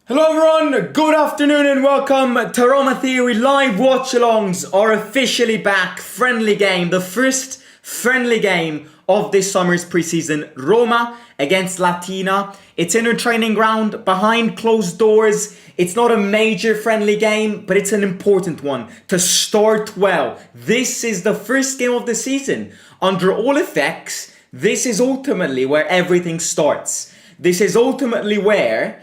Hello everyone, good afternoon and welcome to Roma Theory. Live watch-alongs are officially back. Friendly game, the first friendly game of this summer's preseason. Roma against Latina. It's in a training ground, behind closed doors. It's not a major friendly game, but it's an important one to start well. This is the first game of the season. Under all effects, this is ultimately where everything starts. This is ultimately where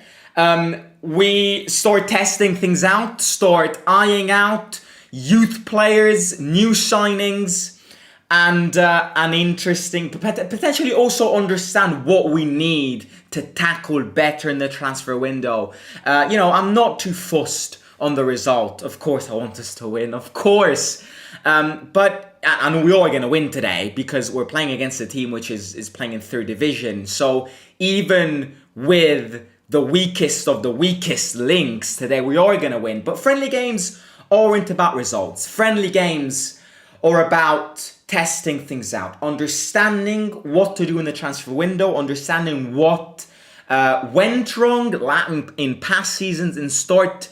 we start testing things out, start eyeing out youth players, new signings, and an interesting, potentially also understand what we need to tackle better in the transfer window. I'm not too fussed on the result. Of course, I want us to win, of course. And we are going to win today because we're playing against a team which is playing in third division. So even with the weakest of the weakest links today, we are going to win. But friendly games aren't about results. Friendly games are about testing things out, understanding what to do in the transfer window, understanding what went wrong in past seasons, and start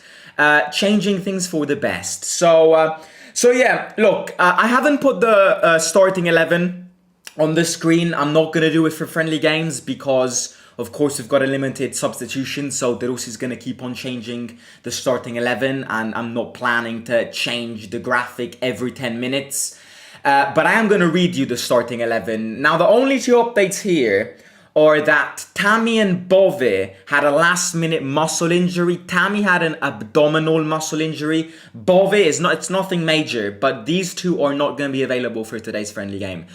changing things for the best. So yeah, look, I haven't put the starting 11 on the screen. I'm not going to do it for friendly games because, of course, we've got a limited substitution, so De Rossi's going to keep on changing the starting 11, and I'm not planning to change the graphic every 10 minutes. But I am going to read you the starting 11. Now, the only two updates here are that Tammy and Bove had a last-minute muscle injury. Tammy had an abdominal muscle injury. Bove it's nothing major, but these two are not going to be available for today's friendly game.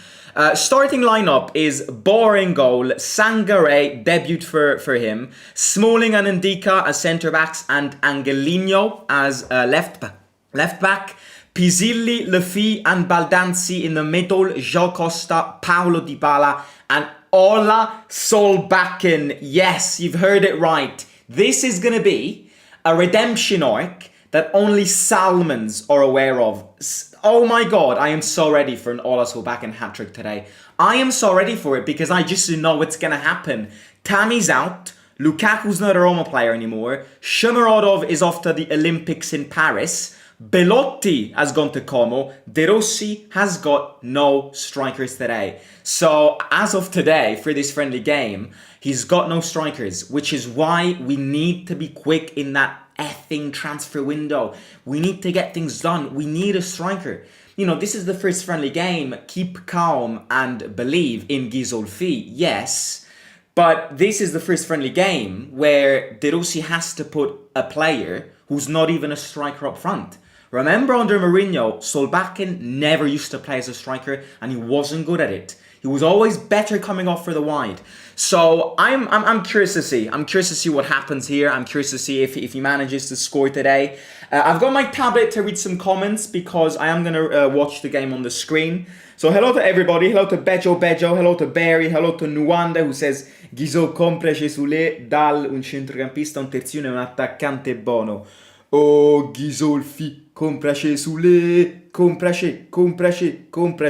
Starting lineup is Bar in goal, Sangare, debut for him, Smalling and Ndika as centre-backs, and Angelino as left back, Pisilli, Lefi and Baldanzi in the middle, João Costa, Paulo Dybala, and Ola Solbakken. Yes, you've heard it right. This is going to be a redemption arc that only Salmons are aware of. Oh my god, I am so ready for an Ola Solbakken hat-trick today. I am so ready for it because I just know what's going to happen. Tammy's out. Lukaku's not a Roma player anymore. Shomurodov is off to the Olympics in Paris. Belotti has gone to Como. De Rossi has got no strikers today. So as of today, for this friendly game, he's got no strikers, which is why we need to be quick in that effing transfer window. We need to get things done. We need a striker. This is the first friendly game. Keep calm and believe in Ghisolfi. Yes, but this is the first friendly game where De Rossi has to put a player who's not even a striker up front. Remember, under Mourinho, Solbakken never used to play as a striker, and he wasn't good at it. He was always better coming off for the wide. So I'm curious to see. I'm curious to see what happens here. I'm curious to see if he manages to score today. I've got my tablet to read some comments because I am going to watch the game on the screen. So hello to everybody. Hello to Bejo. Hello to Barry. Hello to Nuanda, who says Ghiso compra Cesule dal un centrocampista, un terzino e un attaccante buono. Oh, Ghisolfi, compra Cesule, compra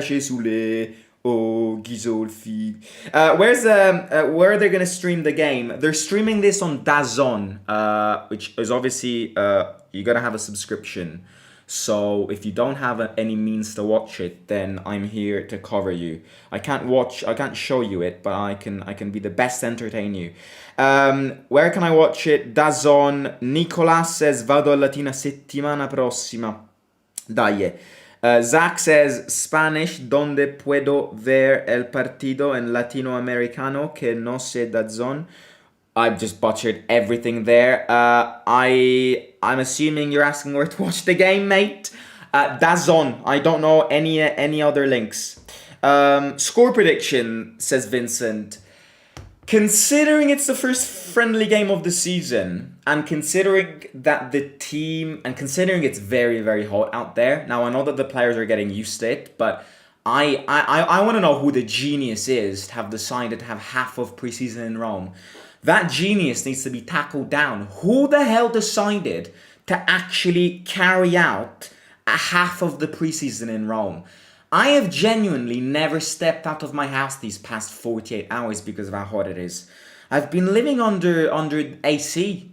Cesule. Oh, Ghisolfi. Where are they going to stream the game? They're streaming this on DAZN, which is obviously, you got to have a subscription. So if you don't have any means to watch it, then I'm here to cover you. I can't show you it, but I can be the best to entertain you. Where can I watch it? DAZN. Nicolas says, vado a Latina settimana prossima. Dai. Zach says, Spanish, donde puedo ver el partido en latinoamericano que no sé DAZN. I've just butchered everything there. I'm assuming you're asking where to watch the game, mate. DAZN. I don't know any other links. Score prediction, says Vincent. Considering it's the first friendly game of the season, and considering that the team, and considering it's very, very hot out there. Now, I know that the players are getting used to it, but I want to know who the genius is to have decided to have half of preseason in Rome. That genius needs to be tackled down. Who the hell decided to actually carry out a half of the preseason in Rome? I have genuinely never stepped out of my house these past 48 hours because of how hot it is. I've been living under AC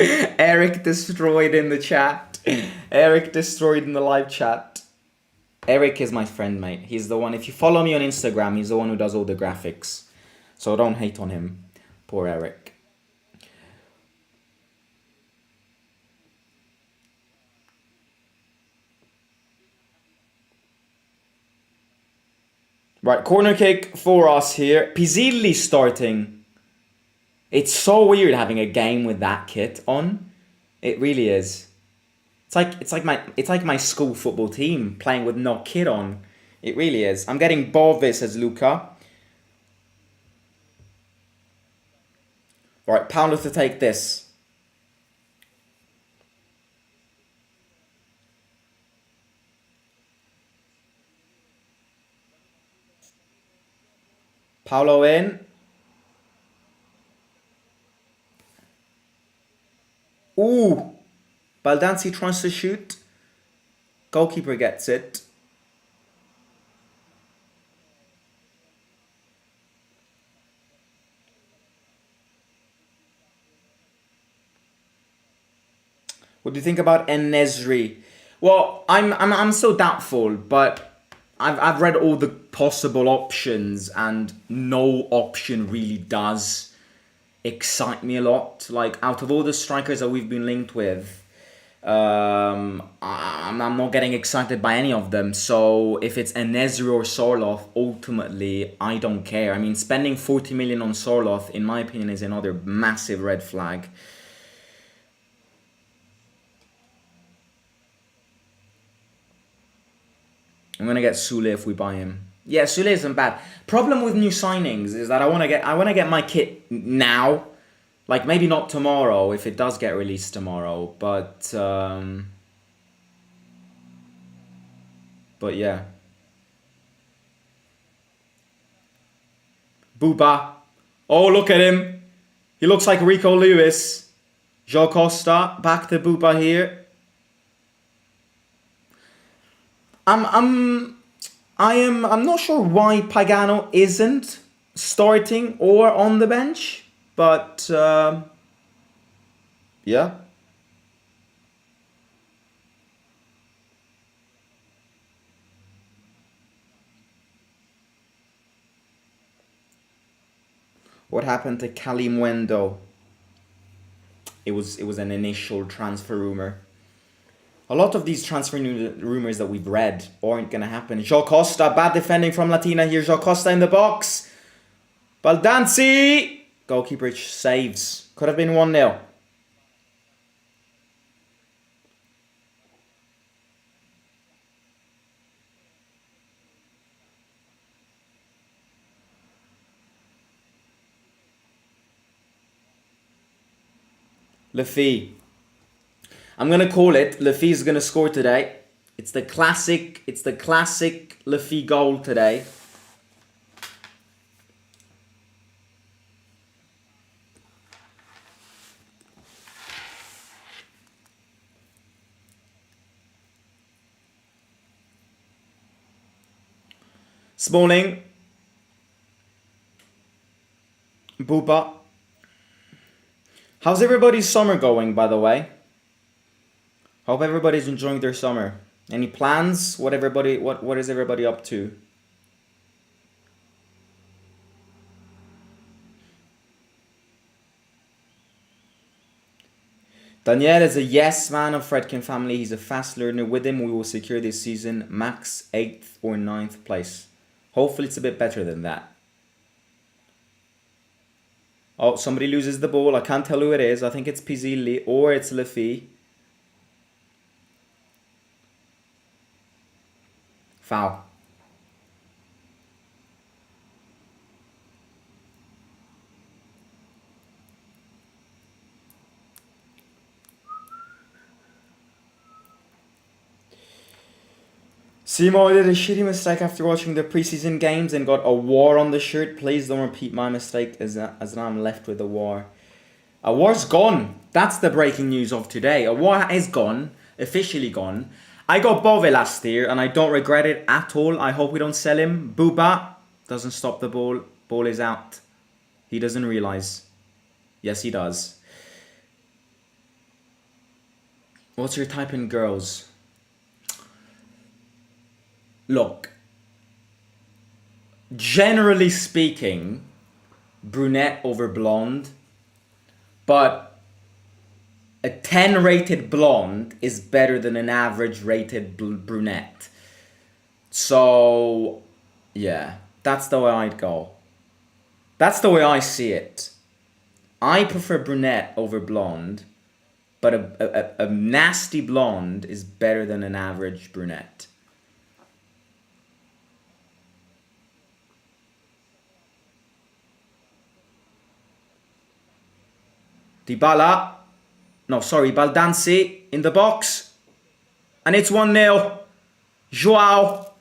Eric destroyed in the chat. Eric destroyed in the live chat. Eric is my friend, mate. He's the one, if you follow me on Instagram, he's the one who does all the graphics. So don't hate on him. Poor Eric. Right, corner kick for us here. Pizzilli starting. It's so weird having a game with that kit on. It really is. It's like my school football team playing with no kit on. It really is. I'm getting Bovis as Luca. Right, Paolo to take this. Paolo in. Ooh. Baldanzi tries to shoot. Goalkeeper gets it. What do you think about En-Nesyri? Well, I'm so doubtful, but I've read all the possible options, and no option really does excite me a lot. Like, out of all the strikers that we've been linked with, I'm not getting excited by any of them. So if it's En-Nesyri or Sorloth, ultimately I don't care. I mean, spending 40 million on Sorloth, in my opinion, is another massive red flag. I'm gonna get Sule if we buy him. Yeah, Sule isn't bad. Problem with new signings is that I wanna get my kit now. Like, maybe not tomorrow if it does get released tomorrow, but yeah. Booba. Oh, look at him. He looks like Rico Lewis. Joe Costa, back to Booba here. I'm not sure why Pagano isn't starting or on the bench, but yeah. What happened to Kalimwendo? It was an initial transfer rumor. A lot of these transfer rumors that we've read aren't going to happen. Joe Costa, bad defending from Latina here. Joe Costa in the box. Baldanzi! Goalkeeper saves. Could have been 1-0. Lafi. I'm going to call it. Lafi's going to score today. It's the classic Lafi goal today. Smalling. Booba. How's everybody's summer going, by the way? Hope everybody's enjoying their summer. Any plans? What is everybody up to? Daniel is a yes man of Fredkin family. He's a fast learner. With him, we will secure this season max 8th or 9th place. Hopefully it's a bit better than that. Oh, somebody loses the ball. I can't tell who it is. I think it's Pizzilli or it's Lafi. Foul. Simo did a shitty mistake after watching the preseason games and got a war on the shirt. Please don't repeat my mistake as now I'm left with a war. A war's gone. That's the breaking news of today. A war is gone. Officially gone. I got Bove last year and I don't regret it at all. I hope we don't sell him. Booba doesn't stop the ball. Ball is out. He doesn't realise. Yes, he does. What's your type in girls? Look, generally speaking, brunette over blonde, but a 10 rated blonde is better than an average rated brunette. So, yeah, that's the way I'd go. That's the way I see it. I prefer brunette over blonde, but a nasty blonde is better than an average brunette. Dybala. No, sorry, Baldanzi in the box. And it's 1-0. Joao.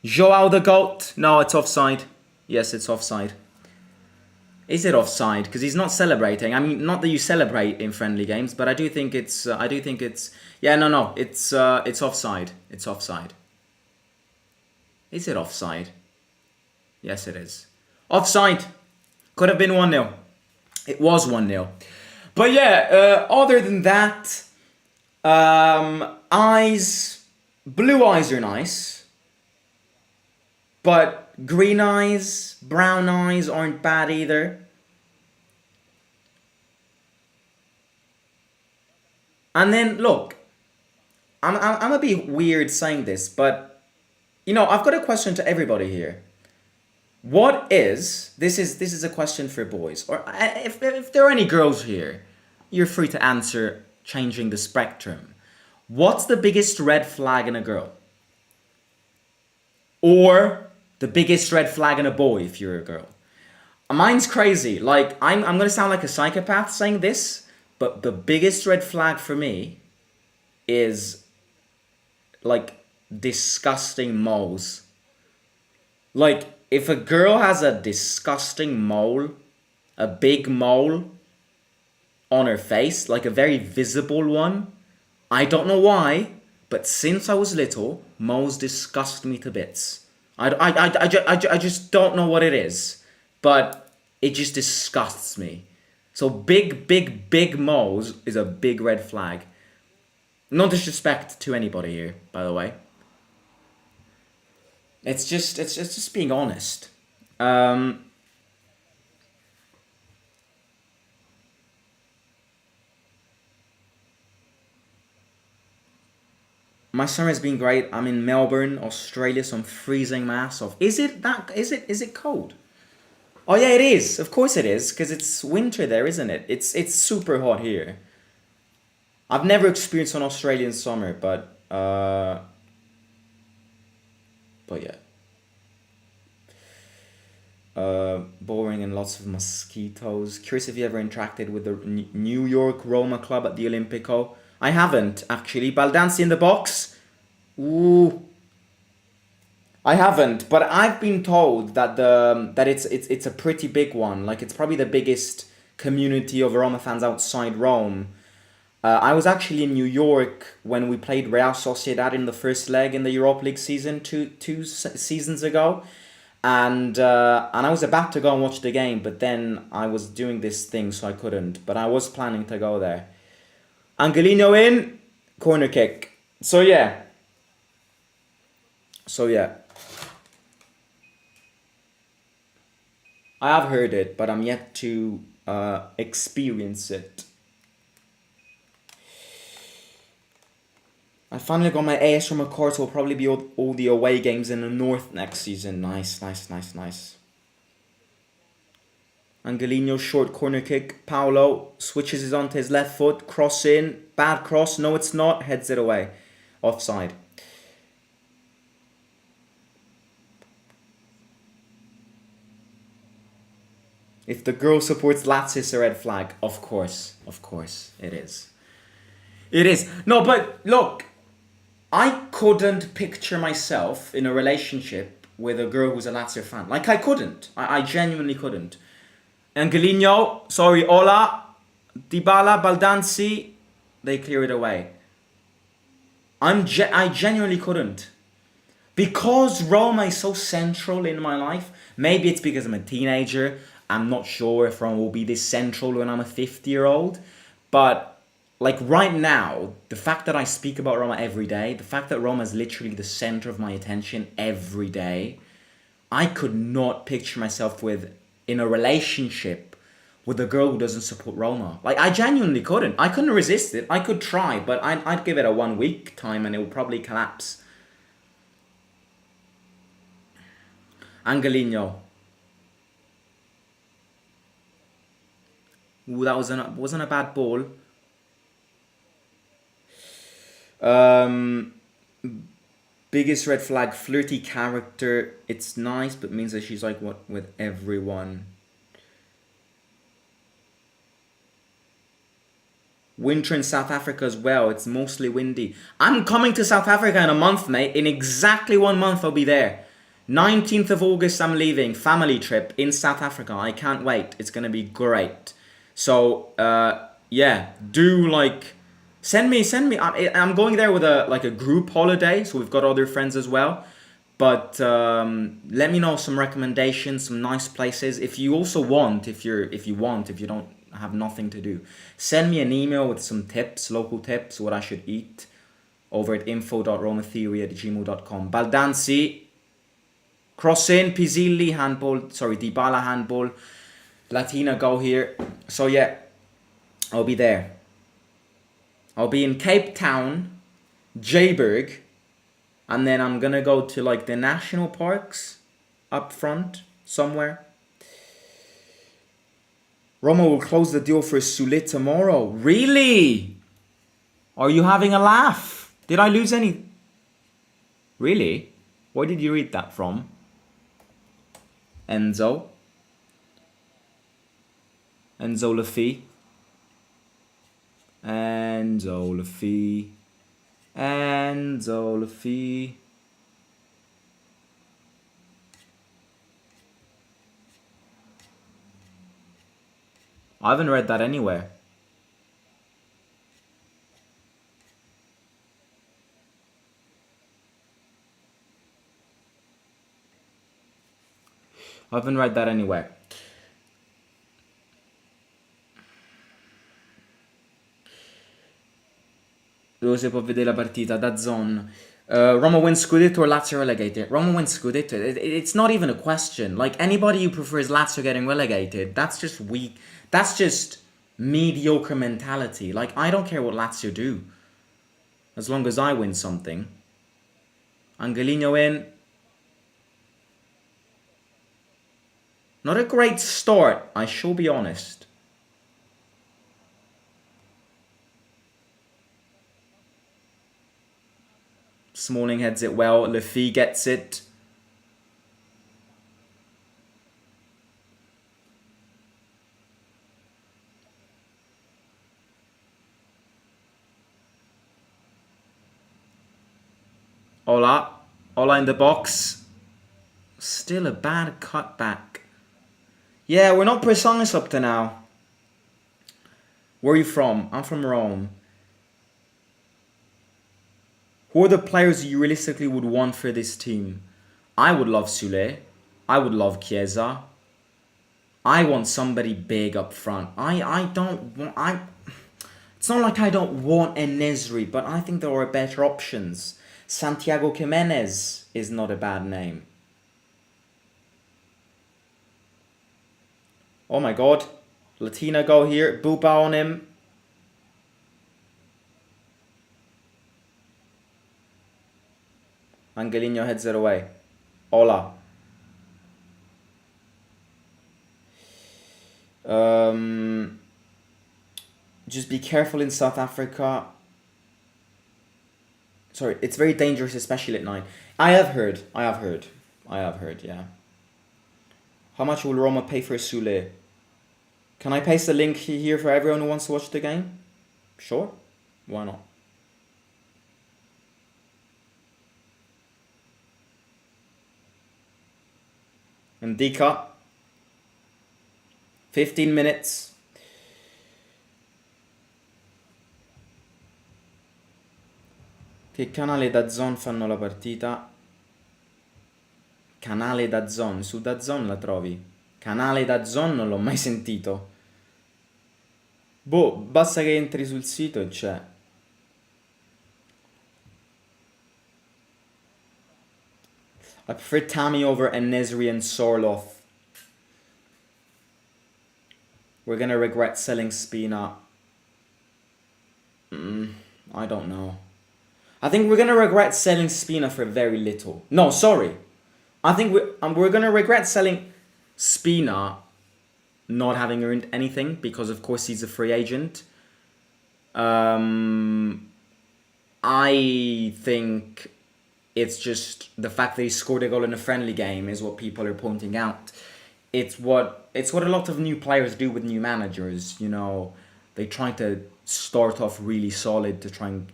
Joao the GOAT. No, it's offside. Yes, it's offside. Is it offside? Because he's not celebrating. I mean, not that you celebrate in friendly games, but I do think it's. Yeah, no. It's offside. It's offside. Is it offside? Yes, it is. Offside. Could have been 1-0. It was 1-0. But yeah, other than that, eyes, blue eyes are nice, but green eyes, brown eyes aren't bad either. And then look, I'm gonna be weird saying this, but you know, I've got a question to everybody here. What is this is a question for boys, or if there are any girls here, you're free to answer, changing the spectrum. What's the biggest red flag in a girl? Or the biggest red flag in a boy if you're a girl? Mine's crazy. Like, I'm gonna sound like a psychopath saying this, but the biggest red flag for me is like disgusting moles. Like, if a girl has a disgusting mole, a big mole on her face, like a very visible one, I don't know why, but since I was little, moles disgust me to bits. I just don't know what it is, but it just disgusts me. So big moles is a big red flag. No disrespect to anybody here, by the way. It's just being honest. My summer has been great. I'm in Melbourne, Australia, some freezing mass of. Is it cold? Oh yeah, it is. Of course it is, because it's winter there, isn't it? It's super hot here. I've never experienced an Australian summer, but yeah. Boring and lots of mosquitoes. Curious if you ever interacted with the New York Roma club at the Olimpico. I haven't, actually. Baldanzi in the box. Ooh. I haven't, but I've been told that it's a pretty big one. Like, it's probably the biggest community of Roma fans outside Rome. I was actually in New York when we played Real Sociedad in the first leg in the Europa League season two seasons ago. And I was about to go and watch the game, but then I was doing this thing, so I couldn't. But I was planning to go there. Angelino in, corner kick. So yeah. I have heard it, but I'm yet to experience it. I finally got my AS from a card, so will probably be all the away games in the north next season. Nice. Angelino, short corner kick. Paolo switches it onto his left foot. Cross in. Bad cross. No, it's not. Heads it away. Offside. If the girl supports Lazio, it's a red flag. Of course, it is. It is. No, but look, I couldn't picture myself in a relationship with a girl who's a Lazio fan. Like, I couldn't. I genuinely couldn't. Angelino, sorry, Ola, Dybala, Baldanzi, they clear it away. I genuinely couldn't. Because Roma is so central in my life, maybe it's because I'm a teenager. I'm not sure if Roma will be this central when I'm a 50-year-old. But like right now, the fact that I speak about Roma every day, the fact that Roma is literally the center of my attention every day, I could not picture myself in a relationship with a girl who doesn't support Roma. Like, I genuinely couldn't. I couldn't resist it. I could try, but I'd give it a 1 week time and it would probably collapse. Angelino. Ooh, that wasn't a bad ball. Biggest red flag, flirty character. It's nice, but means that she's like what with everyone. Winter in South Africa as well. It's mostly windy. I'm coming to South Africa in a month, mate. In exactly 1 month, I'll be there. 19th of August, I'm leaving. Family trip in South Africa. I can't wait. It's going to be great. So, yeah, do like... Send me. I'm going there with a group holiday, so we've got other friends as well. But let me know some recommendations, some nice places. If you also want, if you don't have nothing to do, send me an email with some tips, local tips, what I should eat, over at info.romatheory@gmail.com. Baldanzi, cross in, Pizzilli, handball, sorry, Dybala handball, Latina go here. So yeah, I'll be there. I'll be in Cape Town, Joburg, and then I'm gonna go to like the national parks up front somewhere. Roma will close the deal for Sule tomorrow. Really? Are you having a laugh? Did I lose any? Really? Where did you read that from? Enzo Lafi. I haven't read that anywhere. I haven't read that anywhere. Dove si può vedere la partita? DAZN. Roma wins Scudetto or Lazio relegated? Roma wins Scudetto. It's not even a question. Like, anybody who prefers Lazio getting relegated, that's just weak. That's just mediocre mentality. Like, I don't care what Lazio do, as long as I win something. Angelino in. Not a great start, I shall be honest. Smalling heads it well. Lafi gets it. Ola in the box. Still a bad cutback. Yeah, we're not precise up to now. Where are you from? I'm from Rome. Who are the players you realistically would want for this team? I would love Sule. I would love Chiesa. I want somebody big up front. It's not like I don't want En-Nesyri, but I think there are better options. Santiago Jimenez is not a bad name. Oh my god. Latina go here. Buba on him. Angelino heads it away. Ola. Just be careful in South Africa. Sorry, it's very dangerous, especially at night. I have heard, yeah. How much will Roma pay for Sule? Can I paste a link here for everyone who wants to watch the game? Sure. Why not? And Dika. 15 minutes. Che canale DAZN fanno la partita? Canale DAZN, su DAZN la trovi. Canale DAZN non l'ho mai sentito. Boh, basta che entri sul sito e c'è. I prefer Tammy over Enesri and Sorloth. We're gonna regret selling Spina. I don't know. I think we're gonna regret selling Spina for very little. No, sorry. I think we're gonna regret selling Spina not having earned anything because of course he's a free agent. I think it's just the fact that he scored a goal in a friendly game is what people are pointing out. It's what a lot of new players do with new managers. You know, they try to start off really solid to try and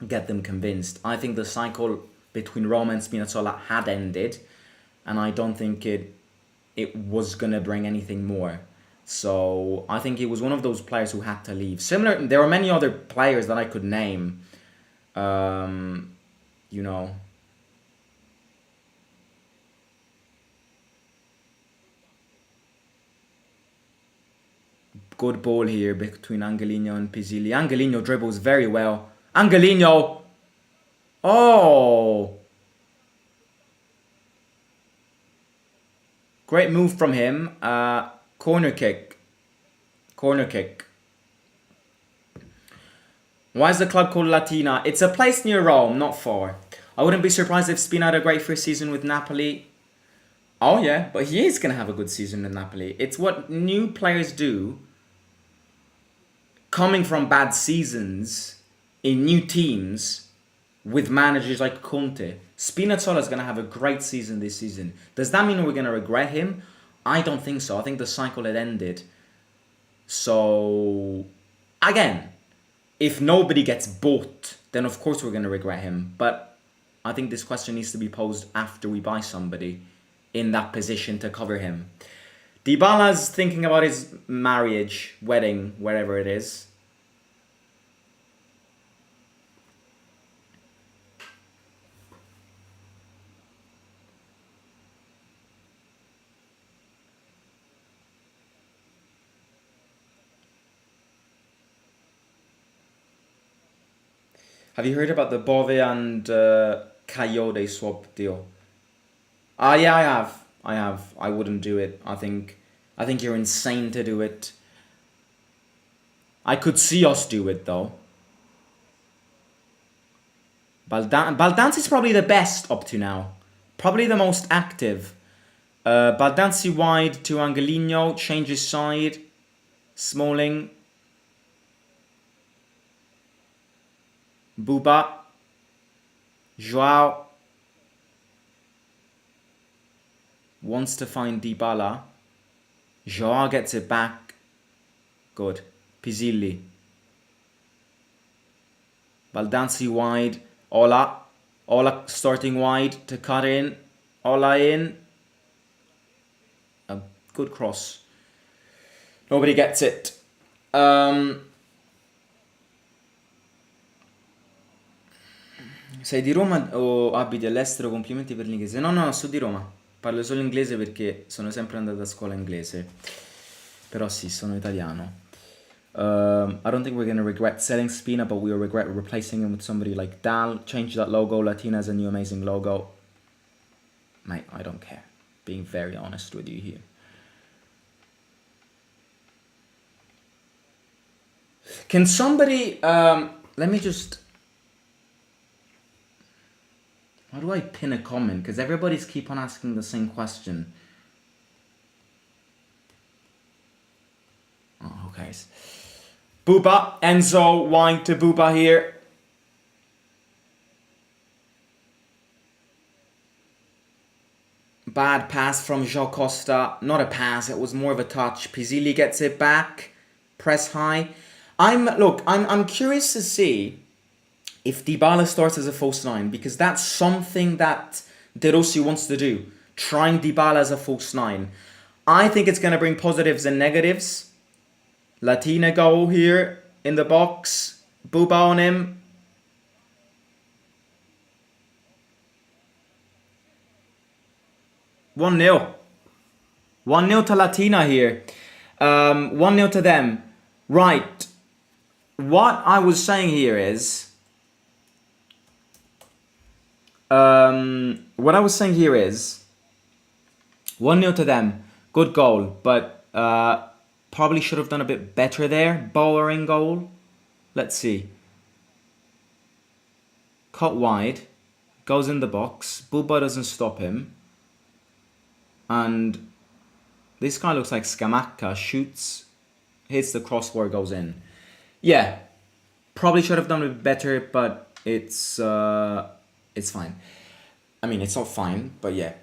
get them convinced. I think the cycle between Roma and Spinazzola had ended, and I don't think it was gonna bring anything more. So I think he was one of those players who had to leave. Similar, there are many other players that I could name. You know. Good ball here between Angelino and Pizzilli. Angelino dribbles very well. Angelino! Oh! Great move from him. Corner kick. Corner kick. Why is the club called Latina? It's a place near Rome, not far. I wouldn't be surprised if Spina had a great first season with Napoli. Oh yeah, but he is going to have a good season with Napoli. It's what new players do coming from bad seasons in new teams with managers like Conte. Spinazzola is going to have a great season this season. Does that mean we're going to regret him? I don't think so. I think the cycle had ended. So, again, if nobody gets bought, then of course we're going to regret him. But I think this question needs to be posed after we buy somebody in that position to cover him. Dybala's thinking about his marriage, wedding, wherever it is. Have you heard about the Bove and Coyote swap deal? Yeah, I have. I wouldn't do it. I think you're insane to do it. I could see us do it though. Baldanzi's probably the best up to now. Probably the most active. Baldanzi wide to Angelino, changes side. Smalling. Buba. Joao. Wants to find Dybala. Joao gets it back. Good. Pizzilli. Baldanzi wide. Ola. Ola starting wide to cut in. Ola in. A good cross. Nobody gets it. Sei di Roma o abiti all'estero? Complimenti per l'inglese. No, sono di Roma. Parlo solo inglese perché sono sempre andato a scuola inglese. Però sì, sono italiano. I don't think we're going to regret selling Spina, but we will regret replacing him with somebody like Dal. Change that logo. Latina has a new amazing logo. Mate, I don't care. Being very honest with you here. Can somebody... let me just... How do I pin a comment? Because everybody's keep on asking the same question. Oh, okay. Buba, Enzo, wide to Buba here. Bad pass from João Costa. Not a pass, it was more of a touch. Pizzilli gets it back. Press high. I'm curious to see if Dybala starts as a false nine, because that's something that De Rossi wants to do. Trying Dybala as a false nine. I think it's going to bring positives and negatives. Latina goal here in the box. Buba on him. One 0 1-0 to Latina here. 1-0 to them. Right. What I was saying here is, what I was saying here is 1-0 to them. Good goal, but probably should have done a bit better there. Bowling goal. Let's see. Cut wide. Goes in the box. Bubba doesn't stop him. And this guy looks like Scamacca. Shoots. Hits the crossbar, goes in. Yeah. Probably should have done a bit better, but it's fine. I mean, it's not fine, but yeah.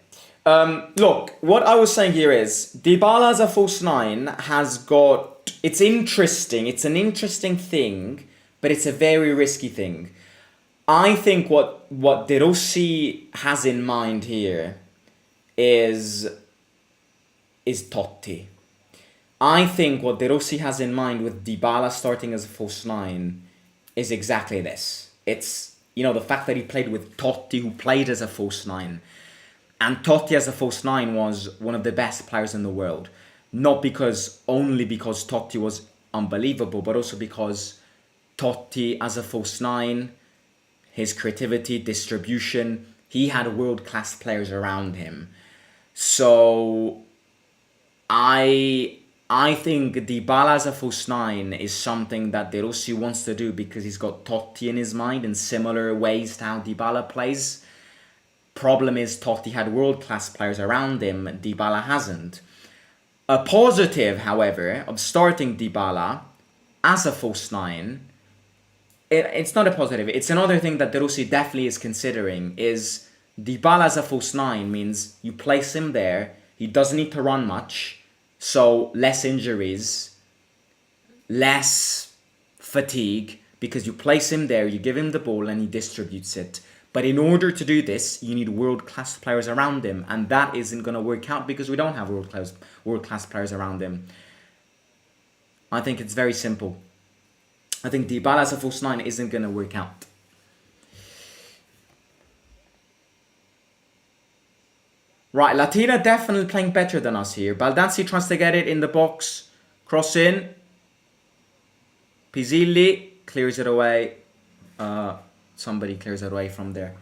Look, what I was saying here is Dybala as a false nine has got. It's interesting. It's an interesting thing, but it's a very risky thing. I think what De Rossi has in mind here is Totti. I think what De Rossi has in mind with Dybala starting as a false nine is exactly this. It's, the fact that he played with Totti, who played as a false nine. And Totti as a false nine was one of the best players in the world. Not only because Totti was unbelievable, but also because Totti as a false nine, his creativity, distribution, he had world-class players around him. So I think Dybala as a false nine is something that De Rossi wants to do because he's got Totti in his mind in similar ways to how Dybala plays. Problem is Totti had world-class players around him, Dybala hasn't. A positive, however, of starting Dybala as a false nine, it's not a positive, it's another thing that De Rossi definitely is considering, is Dybala as a false nine means you place him there, he doesn't need to run much, so less injuries, less fatigue, because you place him there, you give him the ball and he distributes it. But in order to do this, you need world-class players around him, and that isn't going to work out because we don't have world-class players around him. I think it's very simple. I think Dybala as a false nine isn't going to work out. Right, Latina definitely playing better than us here. Baldassi tries to get it in the box. Cross in. Pizzilli clears it away. Somebody clears it away from their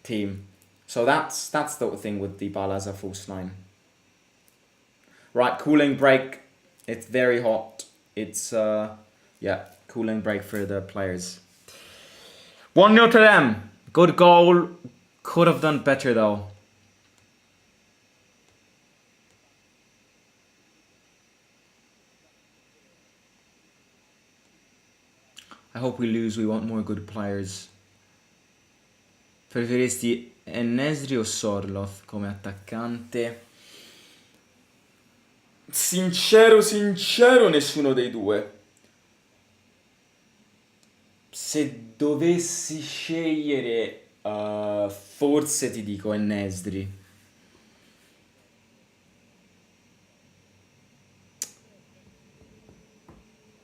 team. So that's the thing with Dybala as a false nine. Right, cooling break. It's very hot. It's, cooling break for the players. 1-0 to them. Good goal. Could have done better though. I hope we lose. We want more good players. Preferiresti En-Nesyri o Sorloth come attaccante? Sincero, nessuno dei due. Se dovessi scegliere, forse ti dico En-Nesyri.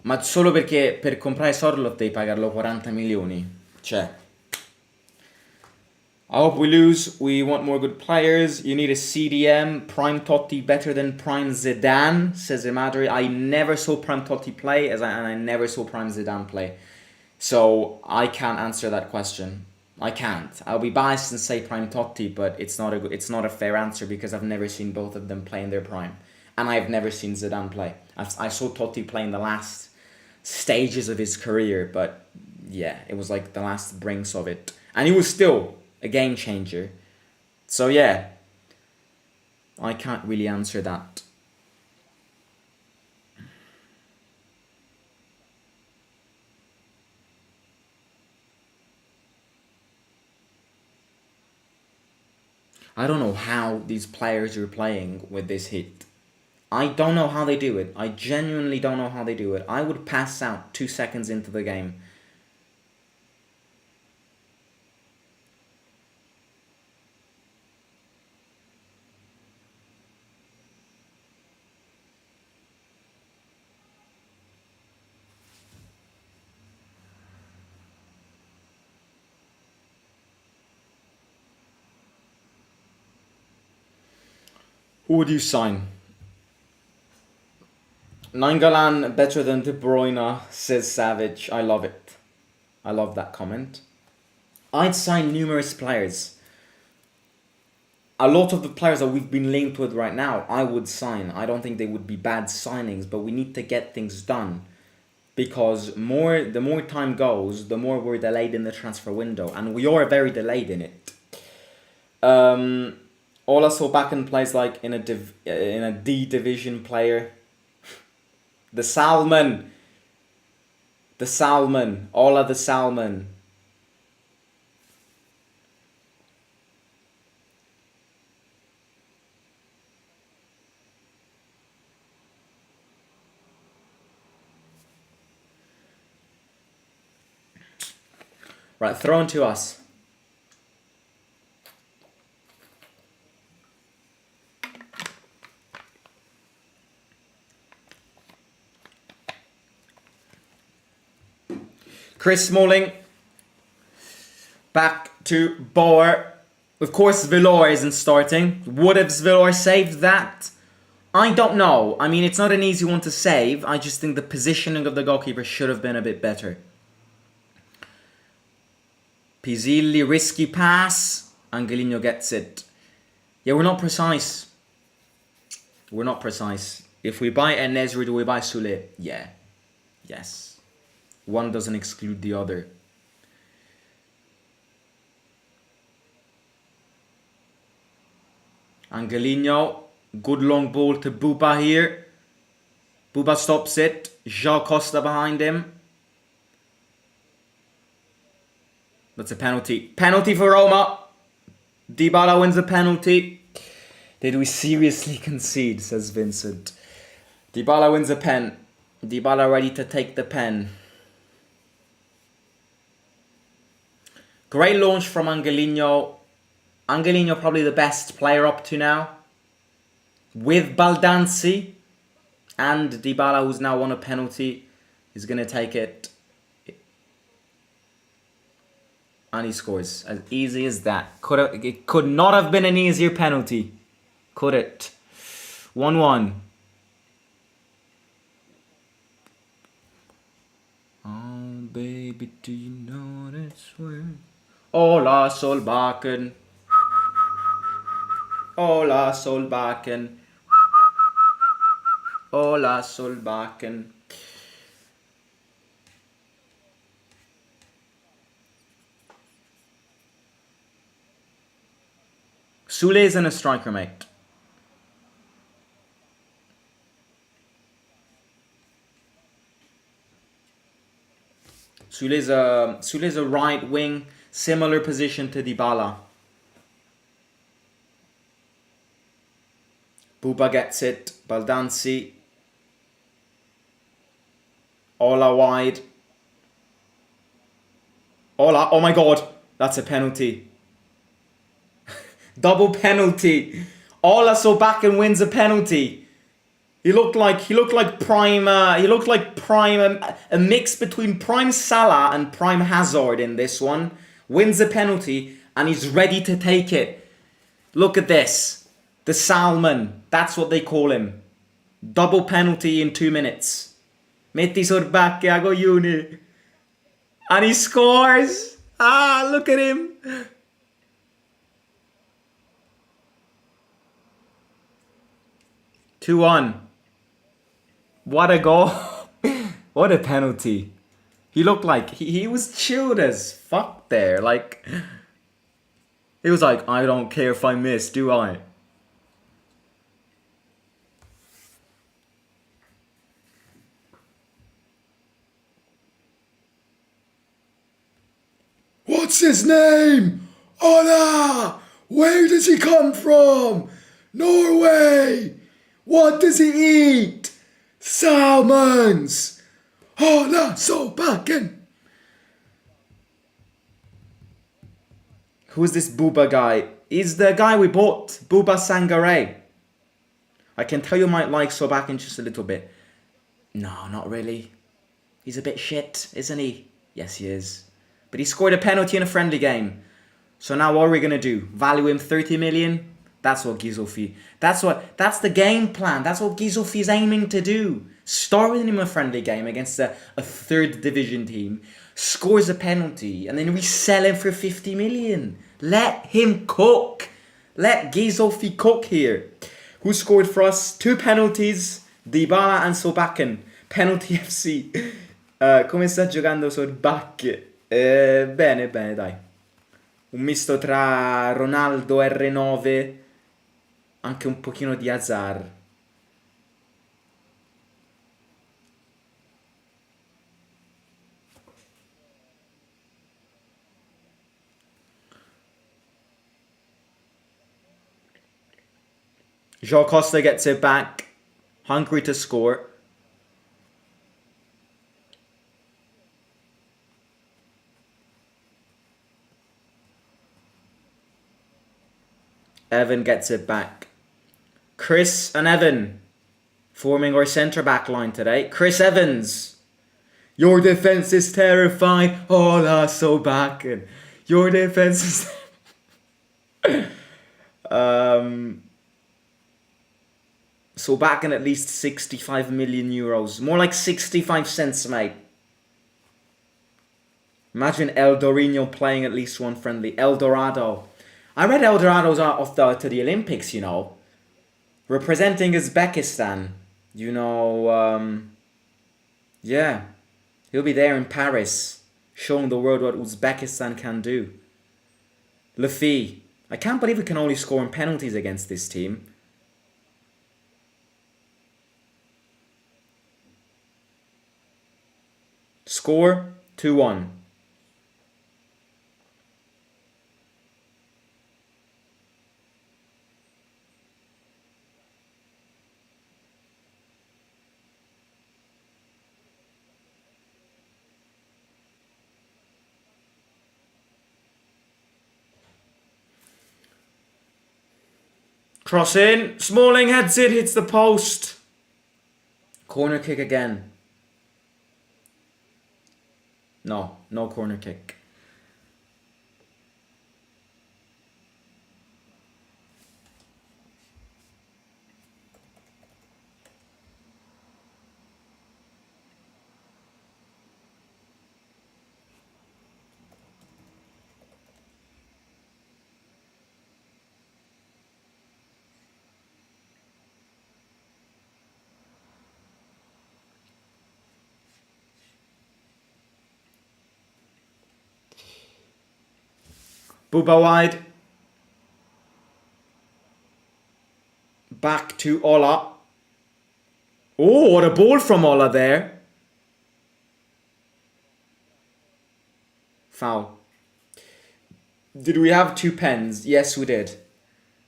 Ma solo perché per comprare Sorloth devi pagarlo 40 milioni. Cioè. I hope we lose. We want more good players. You need a CDM. Prime Totti better than Prime Zidane, says Imadri. I never saw Prime Totti play, and I never saw Prime Zidane play. So I can't answer that question. I can't. I'll be biased and say Prime Totti, but it's not a fair answer because I've never seen both of them play in their prime. And I've never seen Zidane play. I saw Totti play in the last stages of his career, but yeah, it was like the last brinks of it. And he was still a game changer. So yeah, I can't really answer that. I don't know how these players are playing with this hit. I don't know how they do it. I genuinely don't know how they do it. I would pass out 2 seconds into the game. Who would you sign? Nainggolan better than De Bruyne, says Savage. I love it. I love that comment. I'd sign numerous players. A lot of the players that we've been linked with right now, I would sign. I don't think they would be bad signings, but we need to get things done. Because the more time goes, the more we're delayed in the transfer window. And we are very delayed in it. Ola Solbakken plays like in a D division player. The Salmon. Ola the Salmon. Right, thrown to us. Chris Smalling. Back to Bauer. Of course, Villar isn't starting. Would have Villar saved that? I don't know. I mean, it's not an easy one to save. I just think the positioning of the goalkeeper should have been a bit better. Pizzilli, risky pass. Angelino gets it. Yeah, we're not precise. We're not precise. If we buy En-Nesyri, do we buy Sule? Yeah. Yes. One doesn't exclude the other. Angelino. Good long ball to Buba here. Buba stops it. João Costa behind him. That's a penalty. Penalty for Roma. Dybala wins the penalty. Did we seriously concede, says Vincent. Dybala wins a pen. Dybala ready to take the pen. Great launch from Angelino. Angelino probably the best player up to now. With Baldanzi. And Dybala, who's now won a penalty, is going to take it. And he scores. As easy as that. It could not have been an easier penalty. Could it? 1-1. Oh, baby, do you know that's where? Ola Solbakken. Ola Solbakken. Ola Solbakken. Sule isn't a striker, mate. Sule's a right wing, similar position to Dybala. Buba gets it. Baldanzi. Ola wide. Ola, oh my god, that's a penalty. Double penalty. Ola Solbakken wins a penalty. He looked like prime. A mix between prime Salah and prime Hazard in this one. Wins a penalty and he's ready to take it. Look at this. The Salmon. That's what they call him. Double penalty in 2 minutes. Metti sorbacche a coglioni. And he scores. Ah, look at him. Two-1. What a goal. What a penalty. He looked like he was chilled as fuck there. Like, he was like, I don't care if I miss, do I? What's his name? Ola! Where does he come from? Norway! What does he eat? Salmons! Ola Solbakken! Who's this Buba guy? He's the guy we bought, Buba Sangare. I can tell you might like Solbakken just a little bit. No, not really. He's a bit shit, isn't he? Yes, he is. But he scored a penalty in a friendly game. So now what are we going to do? Value him 30 million? That's what Gisolfi... That's the game plan. That's what Gisolfi is aiming to do. starting him a friendly game against a third division team, scores a penalty, and then we sell him for 50 million. Let him cook. Let Gizolfi cook here. Who scored for us? 2 penalties, Dybala and Sobakken. Penalty FC. Come sta giocando Sobakken? Bene, dai. Un misto tra Ronaldo R9, anche un pochino di Hazard. João Costa gets it back. Hungry to score. Evan gets it back. Chris and Evan forming our centre-back line today. Chris Evans. Your defence is terrifying. Hola, so back. Your defence is... So back in at least 65 million euros. More like 65 cents, mate. Imagine El Dorino playing at least one friendly. El Dorado. I read El Dorado's off to the Olympics, you know. Representing Uzbekistan. You know, yeah. He'll be there in Paris. Showing the world what Uzbekistan can do. Lafi. I can't believe we can only score in penalties against this team. Score 2-1. Cross in. Smalling heads it, hits the post. Corner kick again. No corner kick. Buba wide. Back to Ola. Oh, what a ball from Ola there. Foul. Did we have 2 pens? Yes, we did.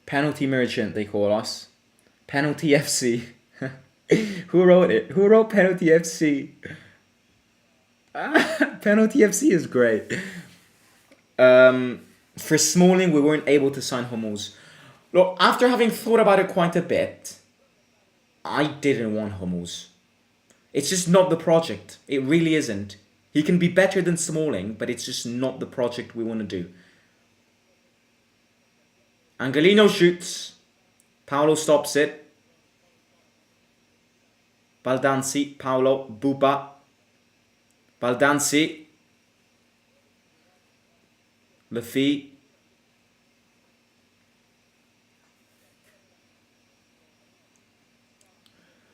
Penalty merchant, they call us. Penalty FC. Who wrote it? Who wrote Penalty FC? Penalty FC is great. For Smalling, we weren't able to sign Hummels. Look, after having thought about it quite a bit, I didn't want Hummels. It's just not the project. It really isn't. He can be better than Smalling, but it's just not the project we want to do. Angelino shoots. Paolo stops it. Baldanzi, Paolo, Buba. Baldanzi. Lafi.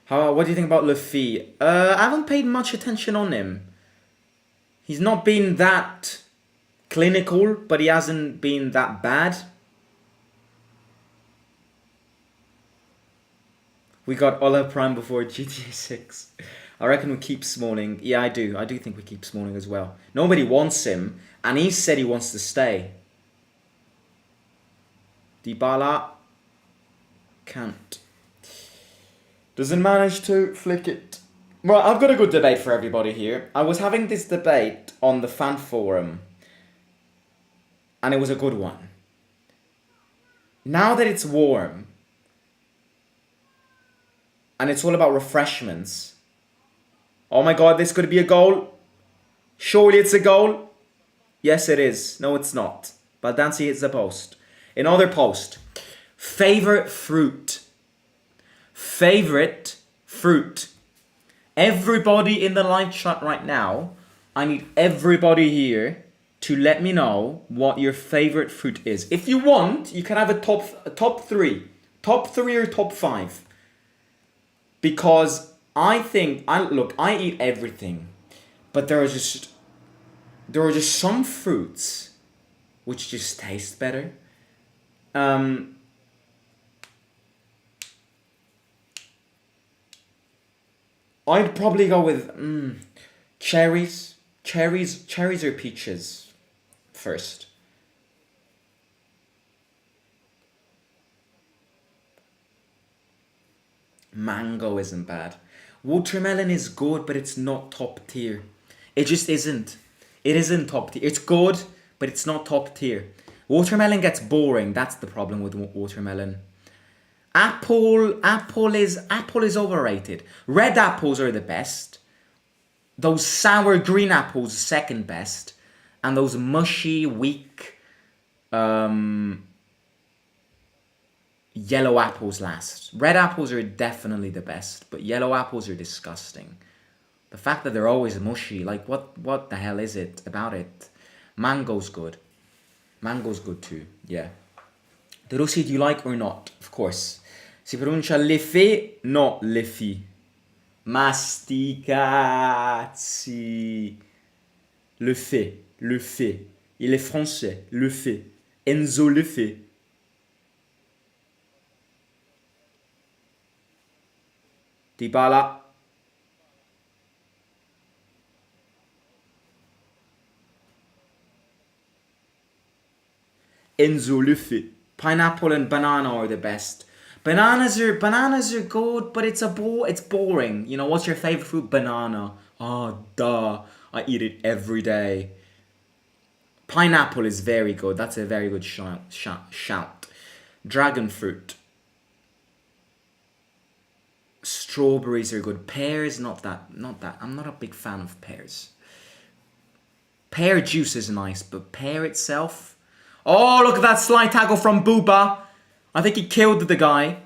What do you think about Lafi? I haven't paid much attention on him. He's not been that clinical, but he hasn't been that bad. We got Ola Prime before GTA 6. I reckon we keep Smalling. Yeah, I do. I do think we keep Smalling as well. Nobody wants him, and he said he wants to stay. Dybala can't. Doesn't manage to flick it. Well, I've got a good debate for everybody here. I was having this debate on the fan forum, and it was a good one. Now that it's warm, and it's all about refreshments. Oh my god, this could be a goal. Surely it's a goal. Yes, it is. No, it's not. Baldanzi hits the post. Another post. Favorite fruit. Favorite fruit. Everybody in the live chat right now, I need everybody here to let me know what your favorite fruit is. If you want, you can have a top three or top five. Because I think I eat everything, but there are just some fruits which just taste better. I'd probably go with cherries. Cherries or peaches first. Mango isn't bad. Watermelon is good, but it's not top tier. It just isn't. It isn't top tier. It's good, but it's not top tier. Watermelon gets boring. That's the problem with watermelon. Apple is overrated. Red apples are the best. Those sour green apples second best, and those mushy weak yellow apples last. Red apples are definitely the best, but yellow apples are disgusting. The fact that they're always mushy, like what the hell is it about it? Mango's good. Mango's good too, yeah. The Rossi, do you like or not? Of course. Si pronuncia le fe, no le fi. Ma sti cazzi. Le fait, le fait. Il est français, le fait. Enzo le fait. Dybala. Enzo le fait. Pineapple and banana are the best. Bananas are good, but it's boring. You know, what's your favorite fruit? Banana. Oh, duh. I eat it every day. Pineapple is very good. That's a very good shout. Dragon fruit. Strawberries are good. Pears, not that. I'm not a big fan of pears. Pear juice is nice, but pear itself. Oh, look at that slide tackle from Booba. I think he killed the guy.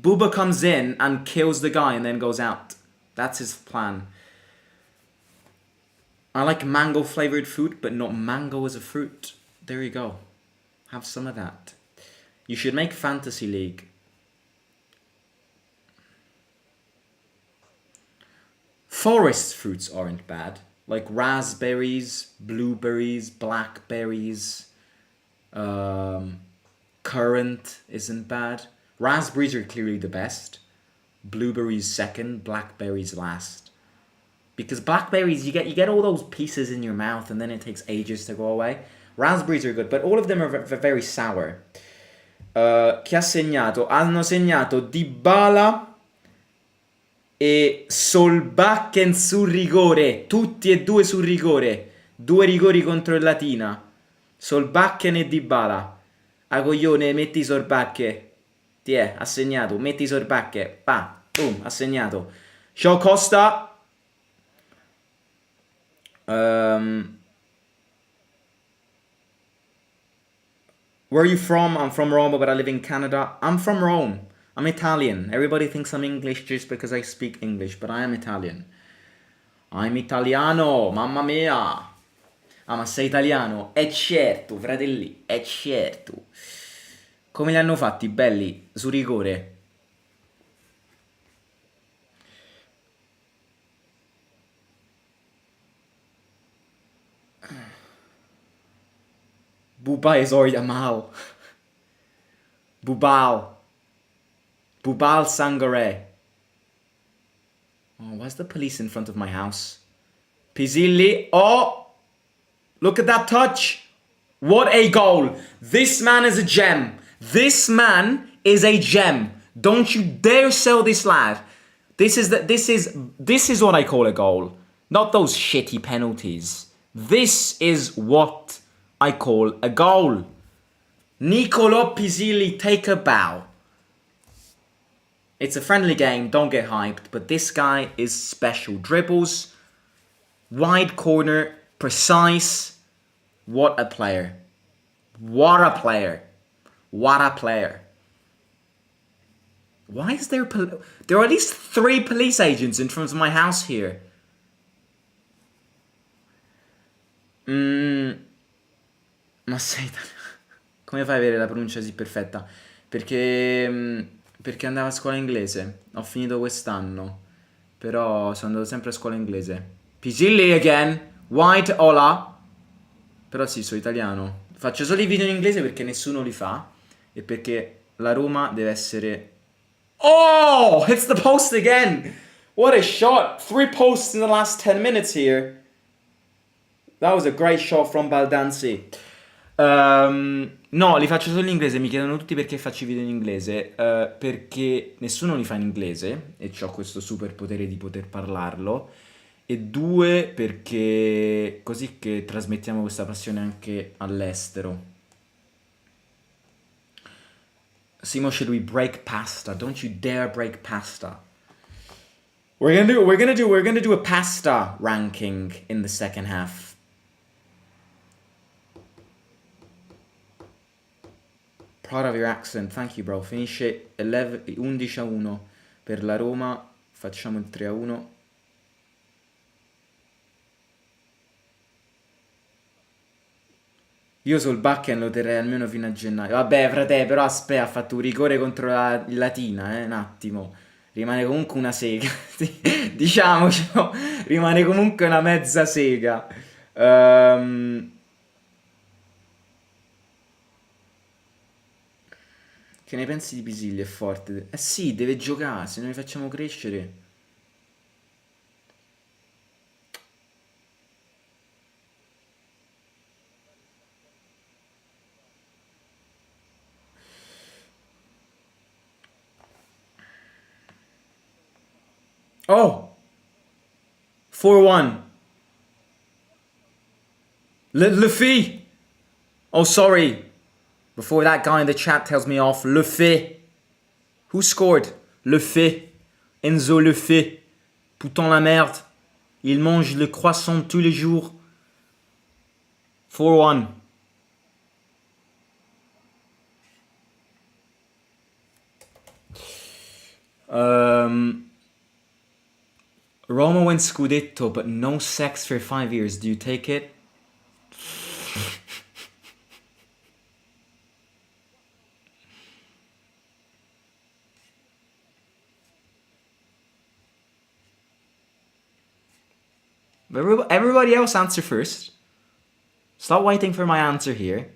Booba comes in and kills the guy and then goes out. That's his plan. I like mango flavored food, but not mango as a fruit. There you go. Have some of that. You should make Fantasy League. Forest fruits aren't bad. Like raspberries, blueberries, blackberries. Currant isn't bad. Raspberries are clearly the best. Blueberries second, blackberries last. Because blackberries, you get all those pieces in your mouth and then it takes ages to go away. Raspberries are good, but all of them are very sour. Chi ha segnato? Hanno segnato Dybala e Solbakken sul rigore. Tutti e due sul rigore. 2 rigori contro il Latina. Solbakken e Dybala. A coglione, metti Solbakken. Tiè, ha segnato. Metti Solbakken. Pa, boom, ha segnato. Ciao Costa. Where are you from? I'm from Roma, but I live in Canada. I'm from Rome. I'm Italian. Everybody thinks I'm English just because I speak English, but I am Italian. I'm Italiano, mamma mia. Ah, ma sei italiano? E certo, fratelli, è certo. Come li hanno fatti, belli, su rigore? Buba is or Yamal. Bubal Sangare. Oh, why's the police in front of my house? Pizzilli. Oh! Look at that touch. What a goal. This man is a gem. This man is a gem. Don't you dare sell this lad. This is what I call a goal. Not those shitty penalties. This is what I call a goal. Nicolo Pizzilli, take a bow. It's a friendly game, don't get hyped, but this guy is special. Dribbles, wide corner, precise. What a player. What a player. What a player. Why is there... There are at least 3 police agents in front of my house here. Ma sei... Come fai ad avere la pronuncia così perfetta? Perché andavo a scuola inglese. Ho finito quest'anno. Però sono andato sempre a scuola inglese. Pisilli again. White hola. Però sì, sono italiano. Faccio solo i video in inglese perché nessuno li fa. E perché la Roma deve essere... Oh! It's the post again! What a shot! 3 posts in the last 10 minutes here. That was a great shot from Baldanzi. No, li faccio solo in inglese. Mi chiedono tutti perché faccio i video in inglese. Perché nessuno li fa in inglese e ho questo super potere di poter parlarlo. E 2, perché così che trasmettiamo questa passione anche all'estero. Simo, should we break pasta? Don't you dare break pasta. We're gonna do a pasta ranking in the second half. Proud of your accent, thank you bro. Finisce 11-1 per la Roma, facciamo il 3-1. Io sul backend lo terrei almeno fino a gennaio. Vabbè, frate, però aspetta, ha fatto un rigore contro la Latina, un attimo. Rimane comunque una sega. Diciamocelo, rimane comunque una mezza sega. Che ne pensi di Pisilli? È forte. Eh sì, deve giocare, se noi facciamo crescere. Oh! 4-1. Luffy! Oh, sorry. Before that guy in the chat tells me off, Luffy. Who scored? Luffy. Enzo Luffy. Putain la merde. Il mange le croissant tous les jours. 4-1. Roma wins Scudetto, but no sex for 5 years. Do you take it? Everybody else answer first. Stop waiting for my answer here.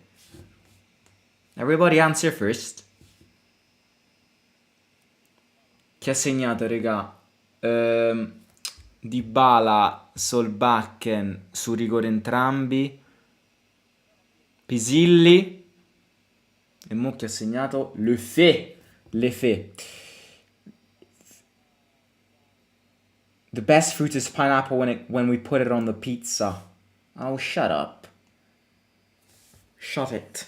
Everybody answer first. Chi ha segnato, regà? Dybala, Solbakken su rigore entrambi. Pisilli. E mo chi ha segnato? Le The best fruit is pineapple when we put it on the pizza. Oh, shut up. Shut it.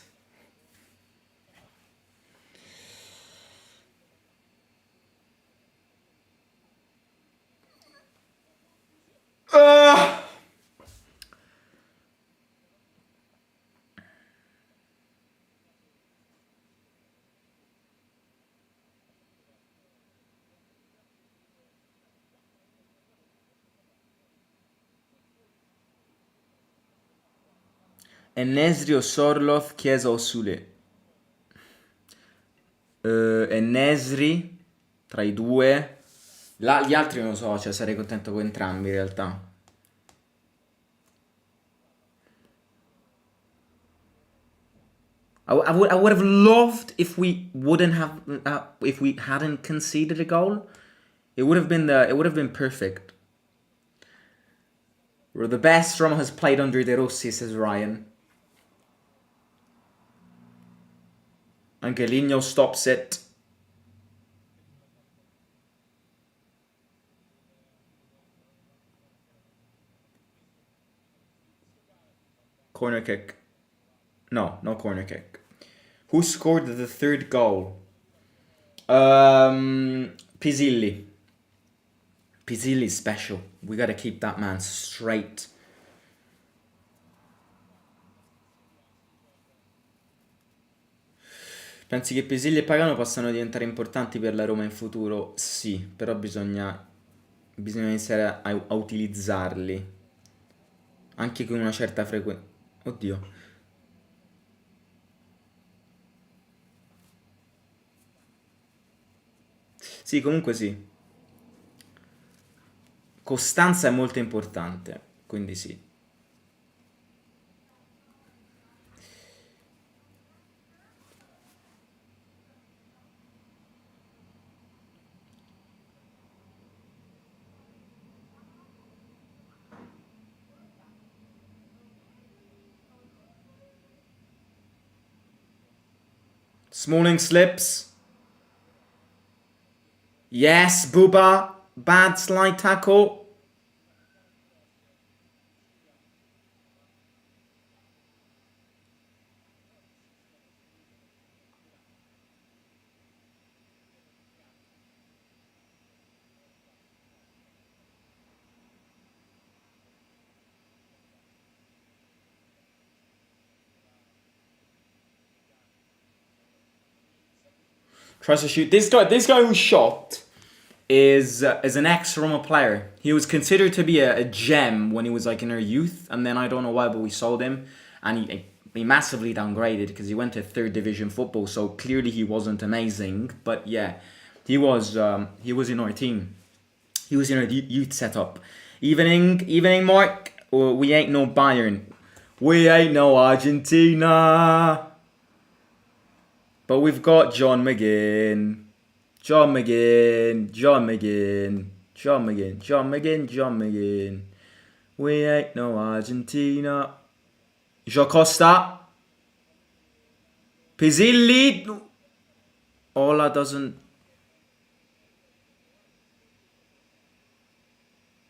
Enesri o Sorloth, Chiesa o Sule? Enesri tra i due. Gli altri non lo so, cioè sarei contento con entrambi in realtà. I would have loved if we wouldn't have if we hadn't conceded a goal. It would have been perfect. We're the best Roma has played under De Rossi, says Ryan. Angelino stops it. Corner kick. No corner kick. Who scored the third goal? Pisilli. Pisilli's special. We gotta keep that man straight. Pensi che Pesilli e Pagano possano diventare importanti per la Roma in futuro? Sì, però bisogna iniziare a utilizzarli, anche con una certa frequenza. Oddio. Sì, comunque sì. Costanza è molto importante, quindi sì. Smalling slips. Yes, Booba. Bad slide tackle. Tries to shoot. This guy who shot is an ex-Roma player. He was considered to be a gem when he was like in our youth, and then I don't know why, but we sold him, and he massively downgraded because he went to third division football. So clearly he wasn't amazing, but yeah, he was in our team. He was in our youth setup. Evening, Mark. Oh, we ain't no Bayern. We ain't no Argentina. But we've got John McGinn. John McGinn. John McGinn. John McGinn. John McGinn. John McGinn. We ain't no Argentina. Costa. Pizzilli. Ola doesn't.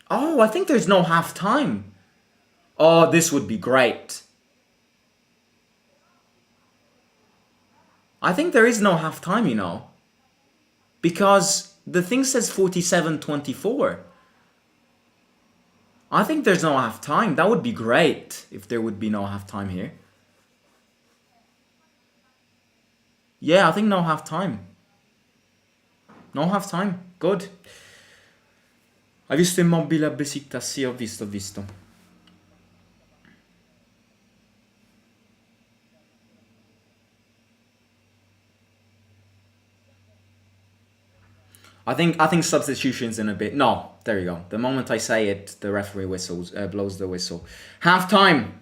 Oh, I think there's no half time. Oh, this would be great. I think there is no half time, you know. Because the thing says 47-24. I think there's no half time. That would be great if there would be no half time here. Yeah, I think no half time. No half time. Good. Hai visto Immobile a Besiktas? Sì, ho visto. I think substitutions in a bit. No, there you go. The moment I say it, the referee blows the whistle. Half time.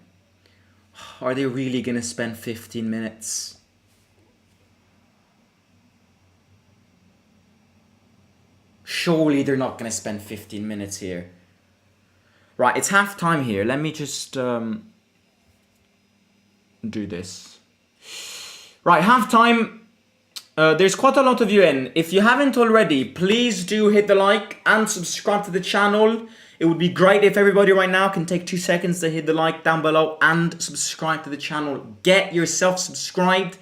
Are they really gonna spend 15 minutes? Surely they're not gonna spend 15 minutes here. Right, it's half time here. Let me just do this. Right, half time. There's quite a lot of you in. If you haven't already, please do hit the like and subscribe to the channel. It would be great if everybody right now can take 2 seconds to hit the like down below and subscribe to the channel. Get yourself subscribed.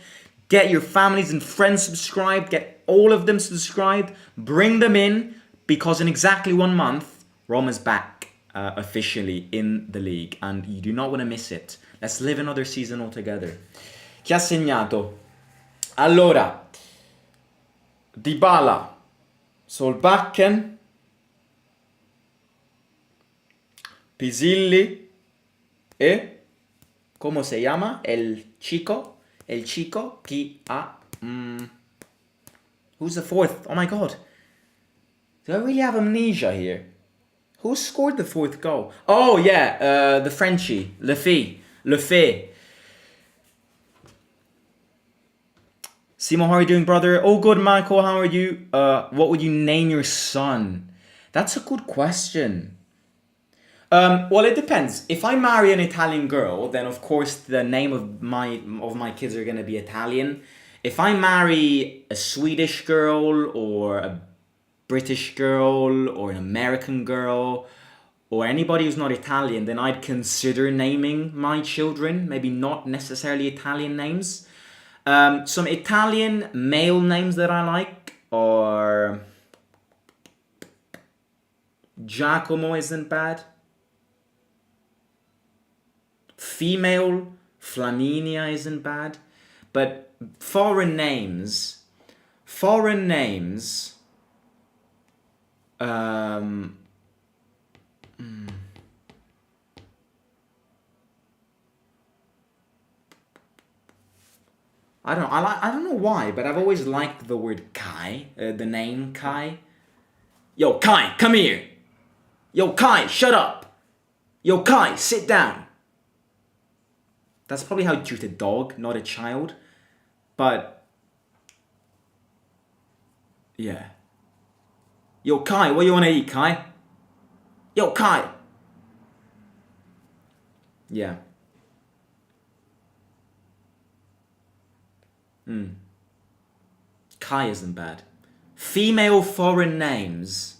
Get your families and friends subscribed. Get all of them subscribed. Bring them in, because in exactly 1 month, Roma's back officially in the league, and you do not want to miss it. Let's live another season all together. Chi ha segnato? Allora, Dybala, Solbakken, Pisilli e ¿cómo se llama? El chico, chi ha who's the fourth? Oh my god. Do I really have amnesia here? Who scored the fourth goal? Oh yeah, the Frenchie, Lefebvre. Simo, how are you doing, brother? Oh, good, Michael. How are you? What would you name your son? That's a good question. Well, it depends. If I marry an Italian girl, then of course the name of my kids are gonna be Italian. If I marry a Swedish girl or a British girl or an American girl or anybody who's not Italian, then I'd consider naming my children. Maybe not necessarily Italian names. Some Italian male names that I like are Giacomo isn't bad. Female, Flaminia isn't bad. But foreign names, um, I don't know why, but I've always liked the word Kai, the name Kai. Yo, Kai, come here. Yo, Kai, shut up. Yo, Kai, sit down. That's probably how you treat a dog, not a child. But, yeah. Yo, Kai, what you want to eat, Kai? Yo, Kai. Yeah. Kai isn't bad. Female foreign names.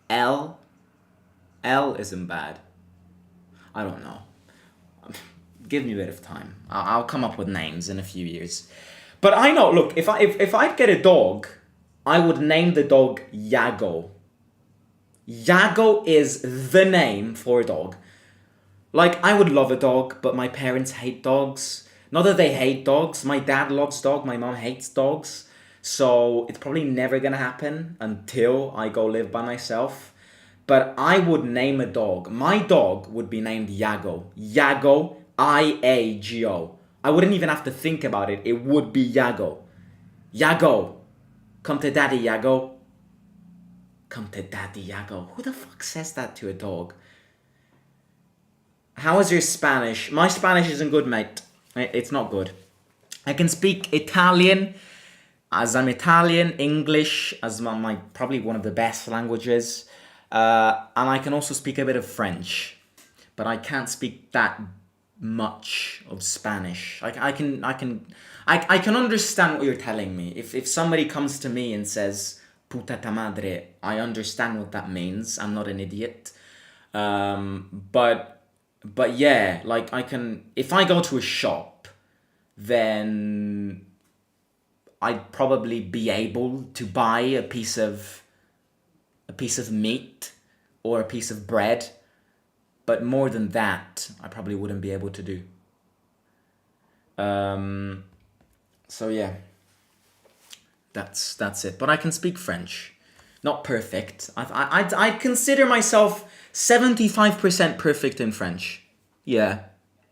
L. L isn't bad. I don't know. Give me a bit of time. I'll come up with names in a few years. But I know, look, if I'd get a dog, I would name the dog Yago. Yago is the name for a dog. Like, I would love a dog, but my parents hate dogs. Not that they hate dogs. My dad loves dogs. My mom hates dogs. So it's probably never gonna happen until I go live by myself. But I would name a dog. My dog would be named Yago. Yago, I-A-G-O. I wouldn't even have to think about it. It would be Yago. Yago. Come to daddy, Yago. Come to daddy, Yago. Who the fuck says that to a dog? How is your Spanish? My Spanish isn't good, mate. It's not good. I can speak Italian, as I'm Italian, English, as my probably one of the best languages. And I can also speak a bit of French. But I can't speak that much of Spanish. I can understand what you're telling me. If somebody comes to me and says puta ta madre, I understand what that means. I'm not an idiot. But yeah, like I can, if I go to a shop, then I'd probably be able to buy a piece of meat or a piece of bread. But more than that, I probably wouldn't be able to do. So yeah, that's it. But I can speak French, not perfect. I'd consider myself 75% perfect in French. Yeah,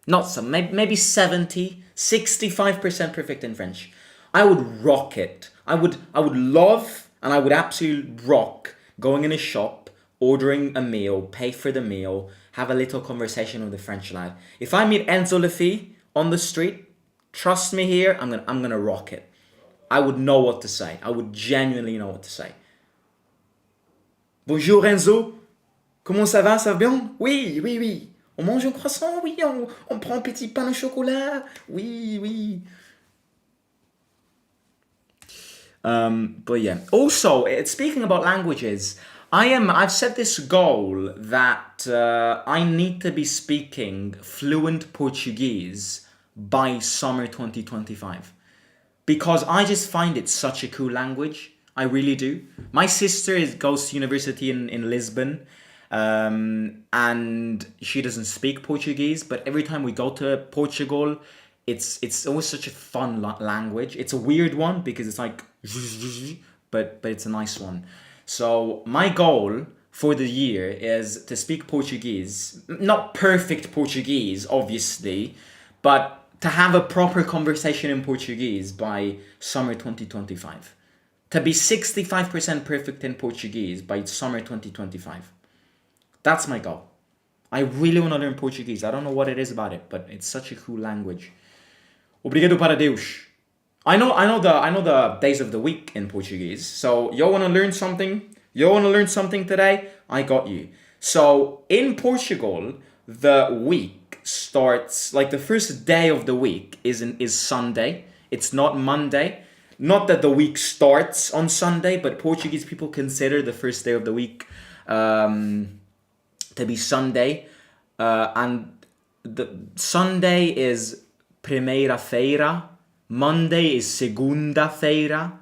not some, maybe 65% perfect in French. I would rock it. I would love, and I would absolutely rock going in a shop, ordering a meal, pay for the meal, have a little conversation with a French lad. If I meet Enzo Lefi on the street, trust me here, I'm gonna rock it. I would know what to say. I would genuinely know what to say. Bonjour Enzo, comment ça va? Ça va bien? Oui, oui, oui. On mange un croissant? Oui, on prend un petit pain au chocolat? Oui, oui. But yeah. Also, speaking about languages, I've set this goal that I need to be speaking fluent Portuguese by summer 2025. Because I just find it such a cool language. I really do. My sister goes to university in Lisbon, and she doesn't speak Portuguese, but every time we go to Portugal, it's always such a fun language. It's a weird one because it's like, but it's a nice one. So my goal for the year is to speak Portuguese, not perfect Portuguese, obviously, but to have a proper conversation in Portuguese by summer 2025. To be 65% perfect in Portuguese by summer 2025. That's my goal. I really want to learn Portuguese. I don't know what it is about it, but it's such a cool language. Obrigado para Deus. I know the days of the week in Portuguese. So you want to learn something? You want to learn something today? I got you. So in Portugal, the week starts, like the first day of the week is Sunday. It's not Monday. Not that the week starts on Sunday, but Portuguese people consider the first day of the week to be Sunday. And the Sunday is primeira-feira. Monday is segunda-feira.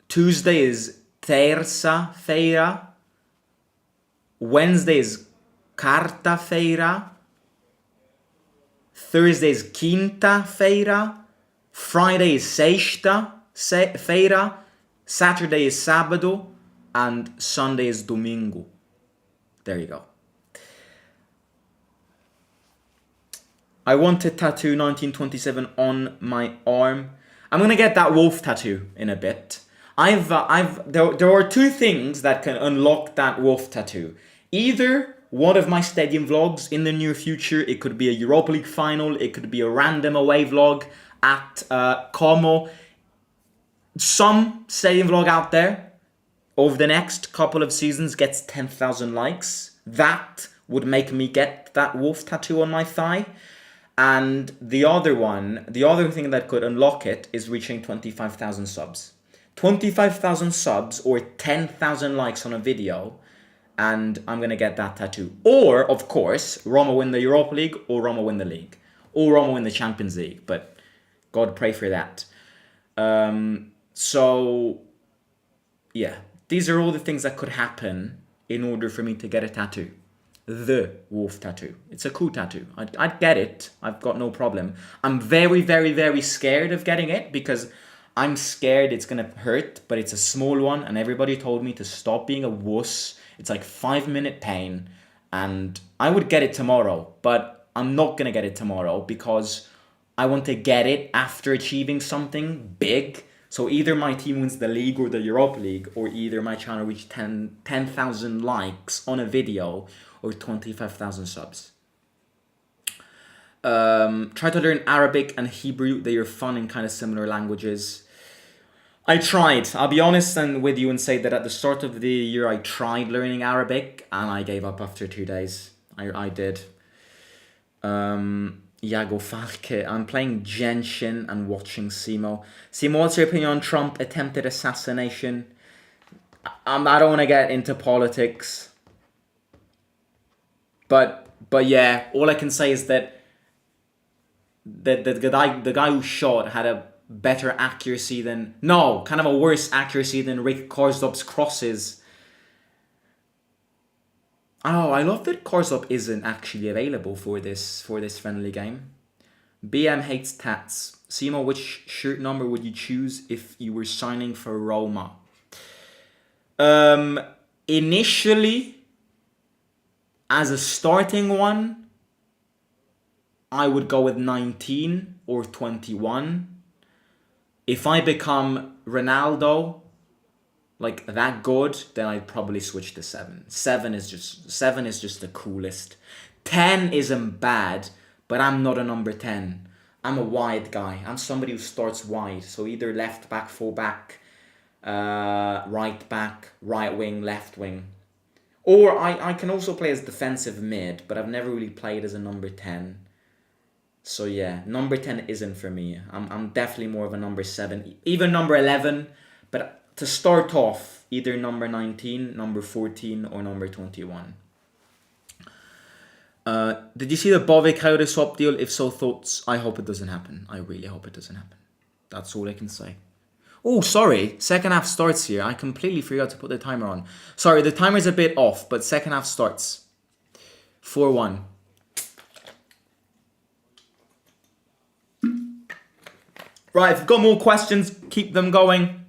Tuesday is terça-feira. Wednesday is quarta-feira. Thursday is quinta-feira. Friday is sexta-feira. Saturday is sábado. And Sunday is domingo. There you go. I want to tattoo 1927 on my arm. I'm gonna get that wolf tattoo in a bit. There are two things that can unlock that wolf tattoo. Either one of my stadium vlogs in the near future. It could be a Europa League final. It could be a random away vlog at Como. Some stadium vlog out there over the next couple of seasons gets 10,000 likes. That would make me get that wolf tattoo on my thigh. And the other thing that could unlock it is reaching 25,000 subs. 25,000 subs or 10,000 likes on a video, and I'm going to get that tattoo. Or, of course, Roma win the Europa League, or Roma win the league, or Roma win the Champions League. But God pray for that. So, yeah, these are all the things that could happen in order for me to get a tattoo. The wolf tattoo. It's a cool tattoo. I'd get it. I've got no problem. I'm very, very, very scared of getting it because I'm scared it's gonna hurt, but it's a small one and everybody told me to stop being a wuss. It's like 5-minute pain and I would get it tomorrow, but I'm not gonna get it tomorrow because I want to get it after achieving something big. So either my team wins the league or the Europa League, or either my channel reaches 10,000 likes on a video or 25,000 subs. Try to learn Arabic and Hebrew. They are fun and kind of similar languages. I tried. I'll be honest with you and say that at the start of the year, I tried learning Arabic and I gave up after 2 days. I did. Iago Falke. I'm playing Genshin and watching Simo. Simo, what's your opinion on Trump attempted assassination? I don't want to get into politics. But yeah, all I can say is that the guy who shot had a better accuracy than... No, kind of a worse accuracy than Rick Karsdorp's crosses. Oh, I love that Karsdorp isn't actually available for this friendly game. BM hates tats. Simo, which shirt number would you choose if you were signing for Roma? Initially, as a starting one, I would go with 19 or 21. If I become Ronaldo, like that good, then I'd probably switch to 7. 7 is just the coolest. 10 isn't bad, but I'm not a number 10. I'm a wide guy. I'm somebody who starts wide. So either left back, full back, right back, right wing, left wing. Or I can also play as defensive mid, but I've never really played as a number 10. So yeah, number 10 isn't for me. I'm definitely more of a number 7, even number 11. But to start off, either number 19, number 14, or number 21. Did you see the Bove Coyote swap deal? If so, thoughts? I hope it doesn't happen. I really hope it doesn't happen. That's all I can say. Oh, sorry. Second half starts here. I completely forgot to put the timer on. Sorry, the timer's a bit off, but second half starts. 4-1. Right, if you've got more questions, keep them going.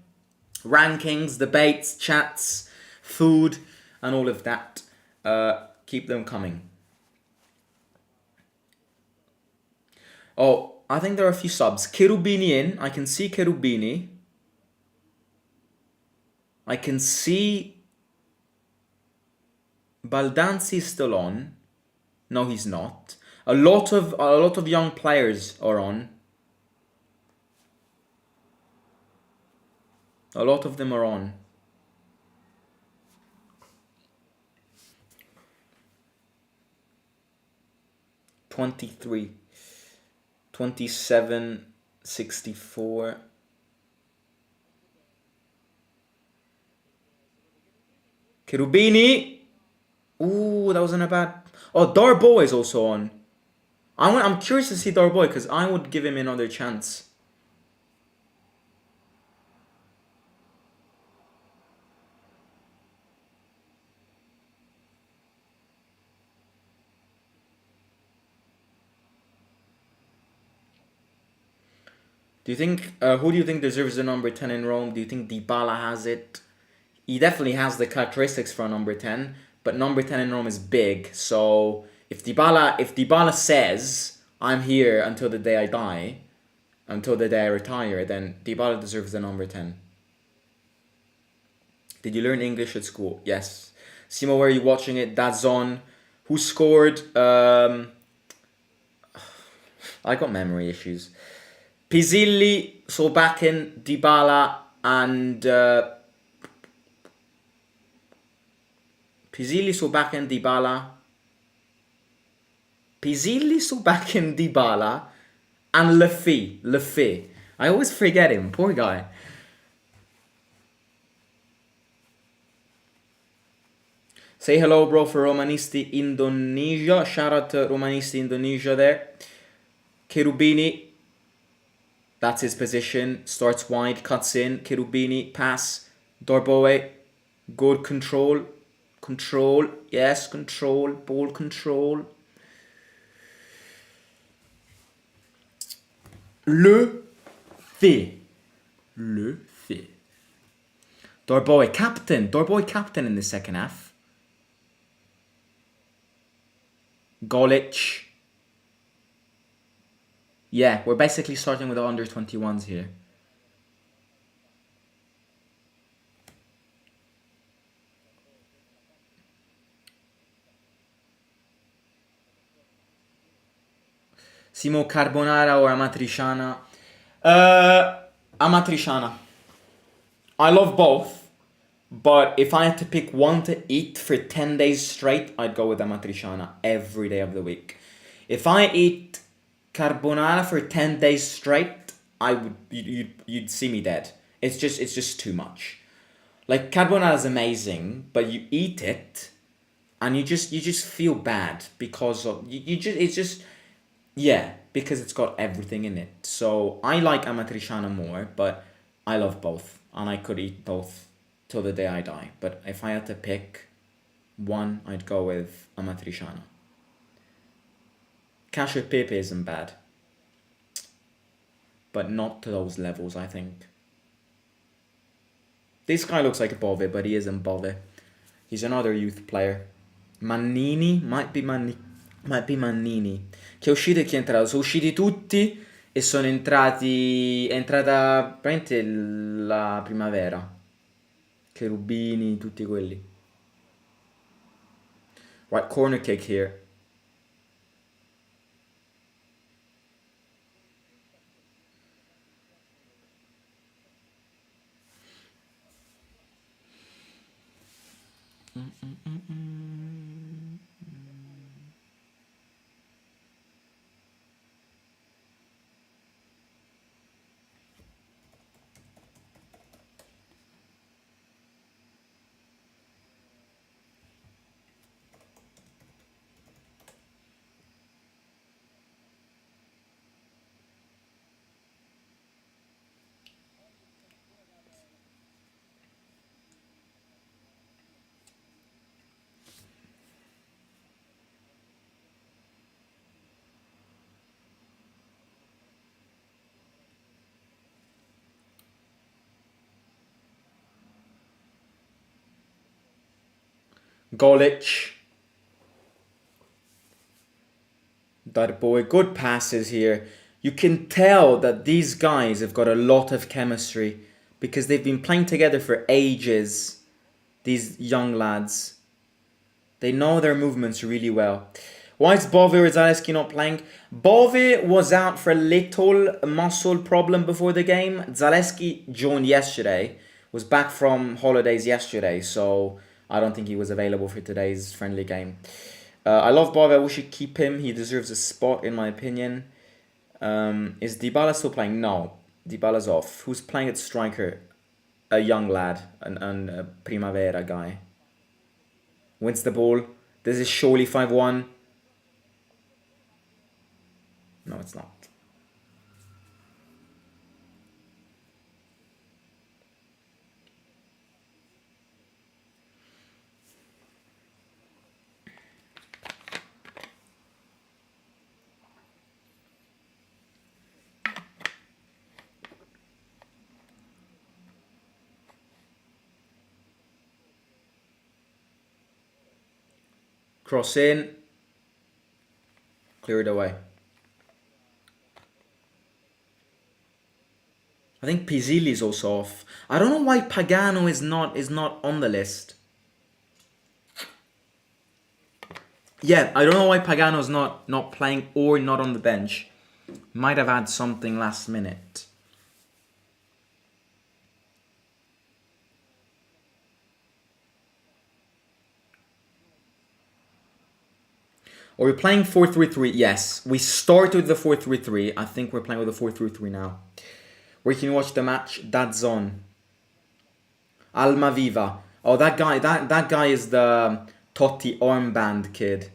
Rankings, debates, chats, food, and all of that. Keep them coming. Oh, I think there are a few subs. Cherubini in. I can see Cherubini. I can see Baldanzi is still on. No, he's not. A lot of young players are on. A lot of them are on. $23, $27, $64. Cherubini. Ooh, that wasn't a bad... Oh, Darboe is also on. I'm curious to see Darboe because I would give him another chance. Do you think who do you think deserves the number 10 in Rome? Do you think Dybala has it? He definitely has the characteristics for a number 10, but number 10 in Rome is big. So if Dybala says I'm here until the day I die, until the day I retire, then Dybala deserves the number 10. Did you learn English at school? Yes. Simo, where are you watching it? That's on. Who scored? I got memory issues. Pizzilli, Solbakken, Dybala, and Pizzilli, Solbakken, Dybala. Pizzilli, Solbakken, Dybala, and Lefebvre. I always forget him. Poor guy. Say hello, bro, for Romanisti Indonesia. Shout out to Romanisti Indonesia there. Cherubini. That's his position. Starts wide, cuts in. Cherubini, pass. Darboe. Good control. Control. Yes, control. Ball control. Lefebvre. Darboe captain in the second half. Golic. Yeah, we're basically starting with the under 21s here. Simo, carbonara or amatriciana? Amatriciana. I love both, but if I had to pick one to eat for 10 days straight, I'd go with amatriciana every day of the week. If I eat carbonara for 10 days straight, you'd see me dead. It's just too much. Like, carbonara is amazing, but you eat it and you just feel bad because of because it's got everything in it. So I like amatriciana more, but I love both and I could eat both till the day I die. But if I had to pick one, I'd go with amatriciana. Cacio e pepe isn't bad, but not to those levels, I think. This guy looks like a Bove, but he isn't Bove. He's another youth player. Mannini? Might be Mannini. Chi è uscito e chi è entrato? Sono usciti tutti e sono entrati... È entrata praticamente la primavera. Cherubini, tutti quelli. Right, corner kick here. Golic. Darboe, good passes here. You can tell that these guys have got a lot of chemistry because they've been playing together for ages. These young lads. They know their movements really well. Why is Bove or Zaleski not playing? Bove was out for a little muscle problem before the game. Zaleski joined yesterday. Was back from holidays yesterday, so I don't think he was available for today's friendly game. I love Bove. We should keep him. He deserves a spot, in my opinion. Is Dybala still playing? No. Dybala's off. Who's playing at striker? A young lad. A Primavera guy. Wins the ball. This is surely 5-1. No, it's not. Cross in. Clear it away. I think Pizzilli is also off. I don't know why Pagano is not on the list. Yeah, I don't know why Pagano's not playing or not on the bench. Might have had something last minute. Are we playing 4-3-3? Yes. We started with the 4-3-3. I think we're playing with the 4-3-3 now. Where can you watch the match? DAZN. Almaviva. Oh, that guy is the Totti armband kid.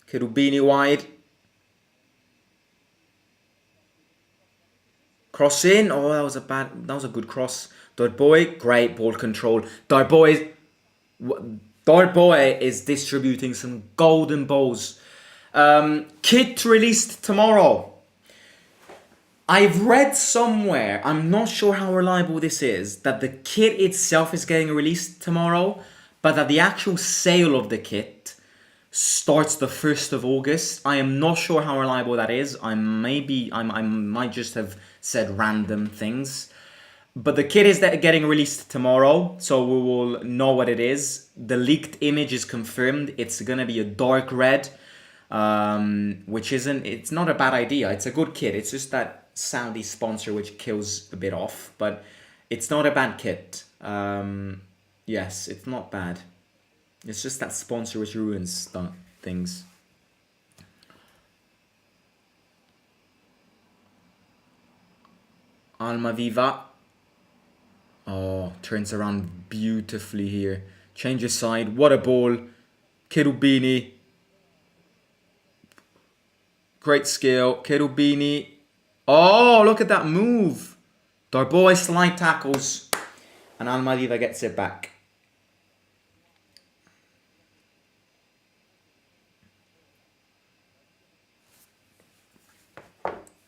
Cherubini wide. Cross in. Oh, that was a good cross. Darboy, great ball control. Darboy is distributing some golden balls. Kit released tomorrow. I've read somewhere, I'm not sure how reliable this is, that the kit itself is getting released tomorrow, but that the actual sale of the kit starts the 1st of August. I am not sure how reliable that is. I might just have said random things. But the kit is getting released tomorrow, so we will know what it is. The leaked image is confirmed. It's gonna be a dark red, it's not a bad idea. It's a good kit. It's just that Saudi sponsor which kills a bit off, but it's not a bad kit. Yes, it's not bad. It's just that sponsor which ruins things. Almaviva. Oh, turns around beautifully here. Changes side. What a ball. Cherubini. Great skill. Cherubini. Oh, look at that move. Darboy slide tackles. And Almaviva gets it back.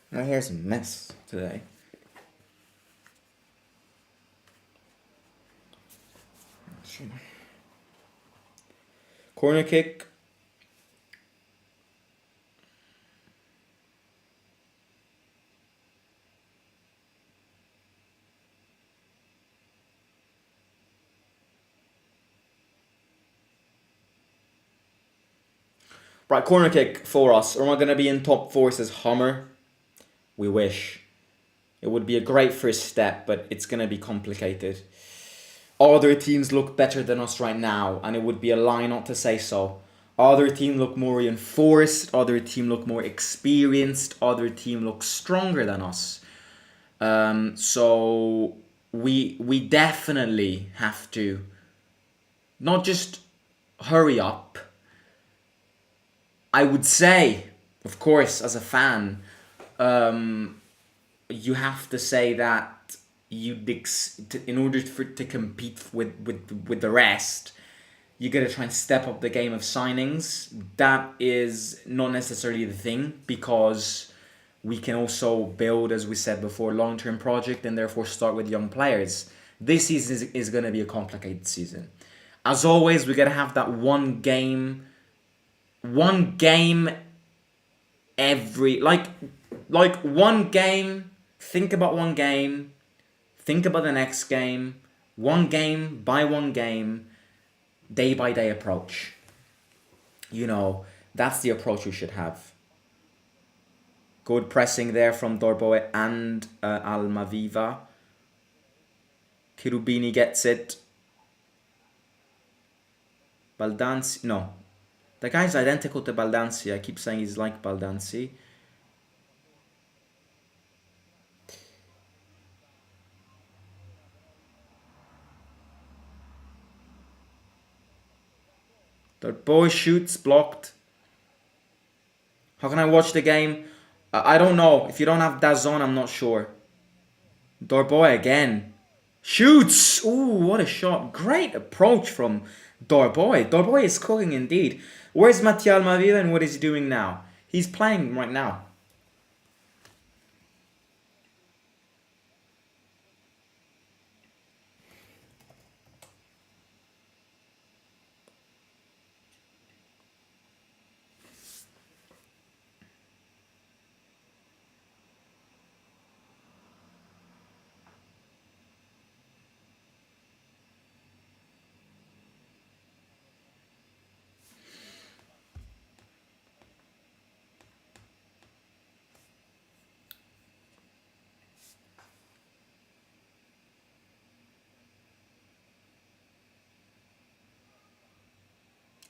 My hair's a mess today. Corner kick. Right, corner kick for us. Are we going to be in top four? Says Hummer. We wish. It would be a great first step, but it's going to be complicated. Other teams look better than us right now, and it would be a lie not to say so. Other team look more reinforced. Other team look more experienced. Other team look stronger than us. So we definitely have to not just hurry up. I would say, of course, as a fan, you have to say that in order to compete with the rest, you got to try and step up the game of signings. That is not necessarily the thing, because we can also build, as we said before, long-term project and therefore start with young players. This season is going to be a complicated season. As always, we got to have that one game every, like one game, think about one game, think about the next game, one game by one game, day by day approach. That's the approach we should have. Good pressing there from Darboy and Almaviva. Cherubini gets it. Baldanzi, no. The guy's identical to Baldanzi. I keep saying he's like Baldanzi. Darboy shoots, blocked. How can I watch the game? I don't know. If you don't have DAZN, I'm not sure. Darboy again. Shoots! Ooh, what a shot. Great approach from Darboy. Darboy is cooking indeed. Where's Mattia Almaviva and what is he doing now? He's playing right now.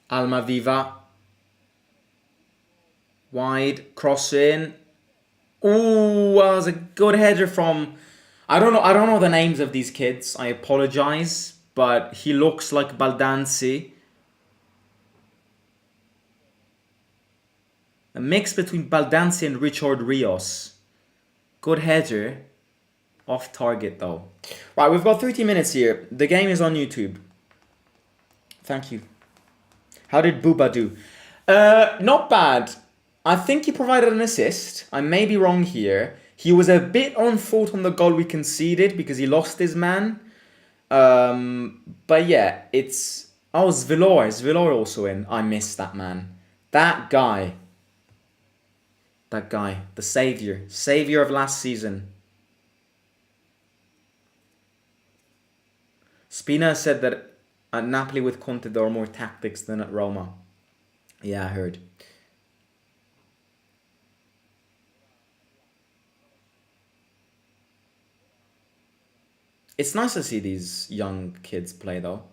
Almaviva. Wide, cross in. Ooh, that was a good header from... I don't know the names of these kids. I apologize. But he looks like Baldanzi. A mix between Baldanzi and Richard Rios. Good header. Off target though. Right, we've got 30 minutes here. The game is on YouTube. Thank you. How did Booba do? Not bad. I think he provided an assist. I may be wrong here. He was a bit on fault on the goal we conceded because he lost his man. But yeah, it's... Oh, Zvilor. Is Zvilor also in? I missed that man. That guy. That guy. The saviour. Saviour of last season. Spina said that at Napoli with Conte there are more tactics than at Roma. Yeah, I heard. It's nice to see these young kids play though.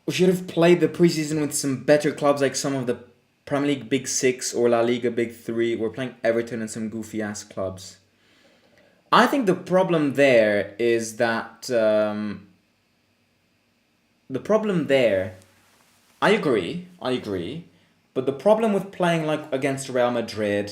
We should have played the preseason with some better clubs like some of the Premier League Big Six or La Liga Big Three. We're playing Everton and some goofy ass clubs. I think the problem there is that the problem there. I agree, but the problem with playing like against Real Madrid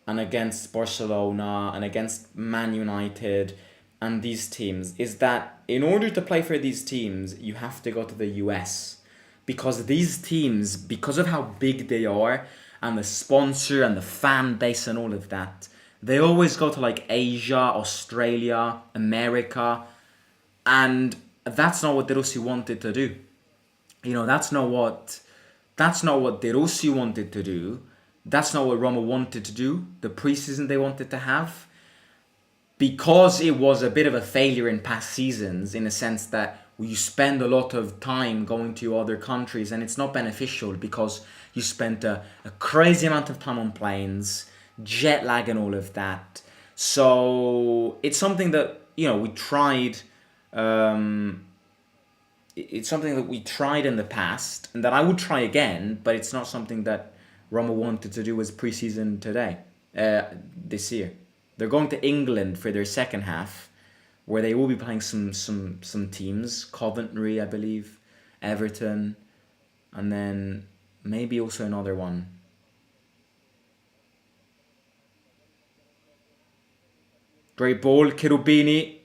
and against Barcelona and against Man United and these teams is that in order to play for these teams, you have to go to the US. Because these teams, because of how big they are and the sponsor and the fan base and all of that, they always go to like Asia, Australia, America, and that's not what De Rossi wanted to do. You know, that's not what De Rossi wanted to do. That's not what Roma wanted to do. The preseason they wanted to have. Because it was a bit of a failure in past seasons, in a sense that you spend a lot of time going to other countries and it's not beneficial because you spent a crazy amount of time on planes, jet lag and all of that. So it's something that, you know, we tried... it's something that we tried in the past and that I would try again, but it's not something that Roma wanted to do as preseason today, this year. They're going to England for their second half, where they will be playing some teams. Coventry, I believe, Everton, and then maybe also another one. Great ball, Cherubini.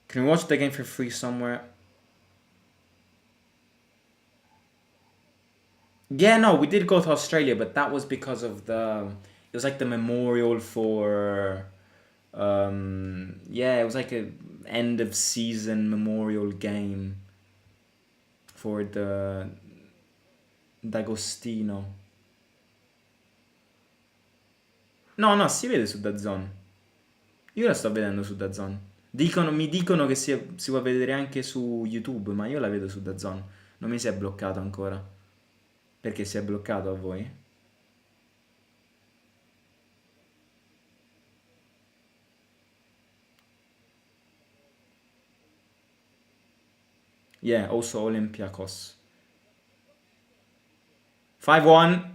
Can we watch the game for free somewhere? Yeah, no, we did go to Australia, but that was because of it was like the memorial for, yeah, it was like a end of season memorial game for the D'Agostino. No, si vede su DAZN. Io la sto vedendo su DAZN. Mi dicono che si può vedere anche su YouTube, ma io la vedo su DAZN. Non mi si è bloccato ancora. Perché si è bloccato a voi? Yeah, also Olympiacos. 5-1.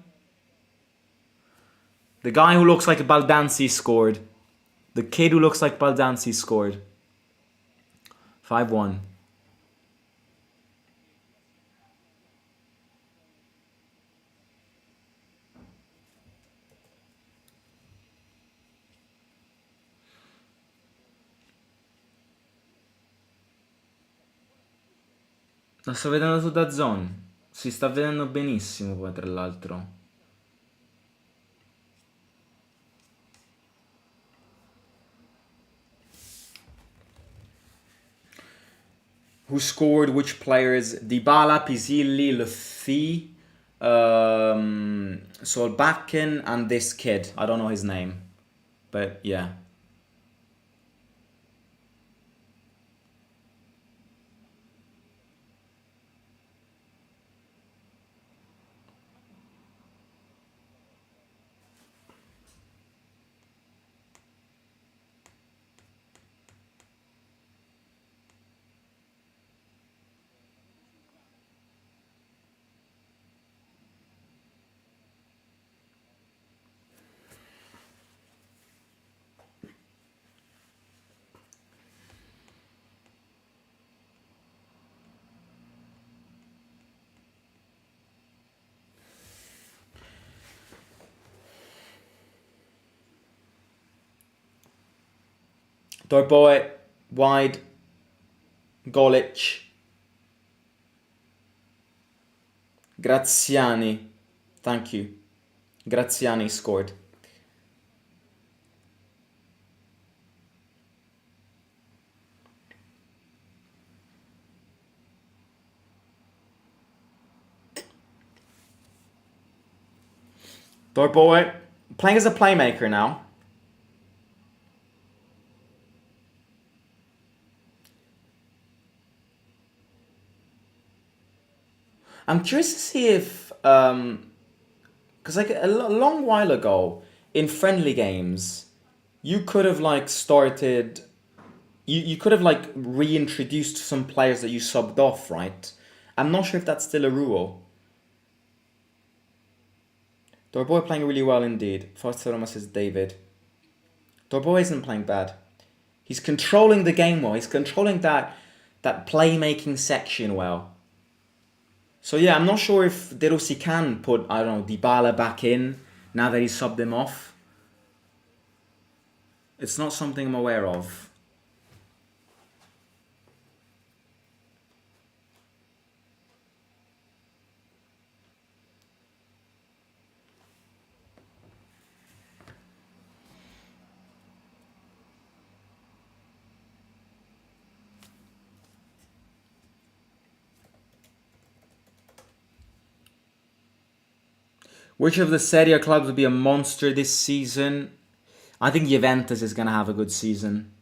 The guy who looks like Baldanzi scored. The kid who looks like Baldanzi scored. 5-1. La sto vedendo su DAZN. Si sta vedendo benissimo poi, tra l'altro. Who scored which players? Dybala, Pisilli, Lefi, Solbakken and this kid. I don't know his name. But yeah. Dorboy, wide, Golic, Graziani. Thank you. Graziani scored. Dorboy, playing as a playmaker now. I'm curious to see if, because like a long while ago in friendly games, you could have like started, you could have like reintroduced some players that you subbed off, right? I'm not sure if that's still a rule. Dorboy playing really well indeed. First Roma says David. Dorboy isn't playing bad. He's controlling the game well. He's controlling that playmaking section well. So yeah, I'm not sure if De Rossi can put, I don't know, Dybala back in now that he's subbed him off. It's not something I'm aware of. Which of the Serie A clubs will be a monster this season? I think Juventus is going to have a good season.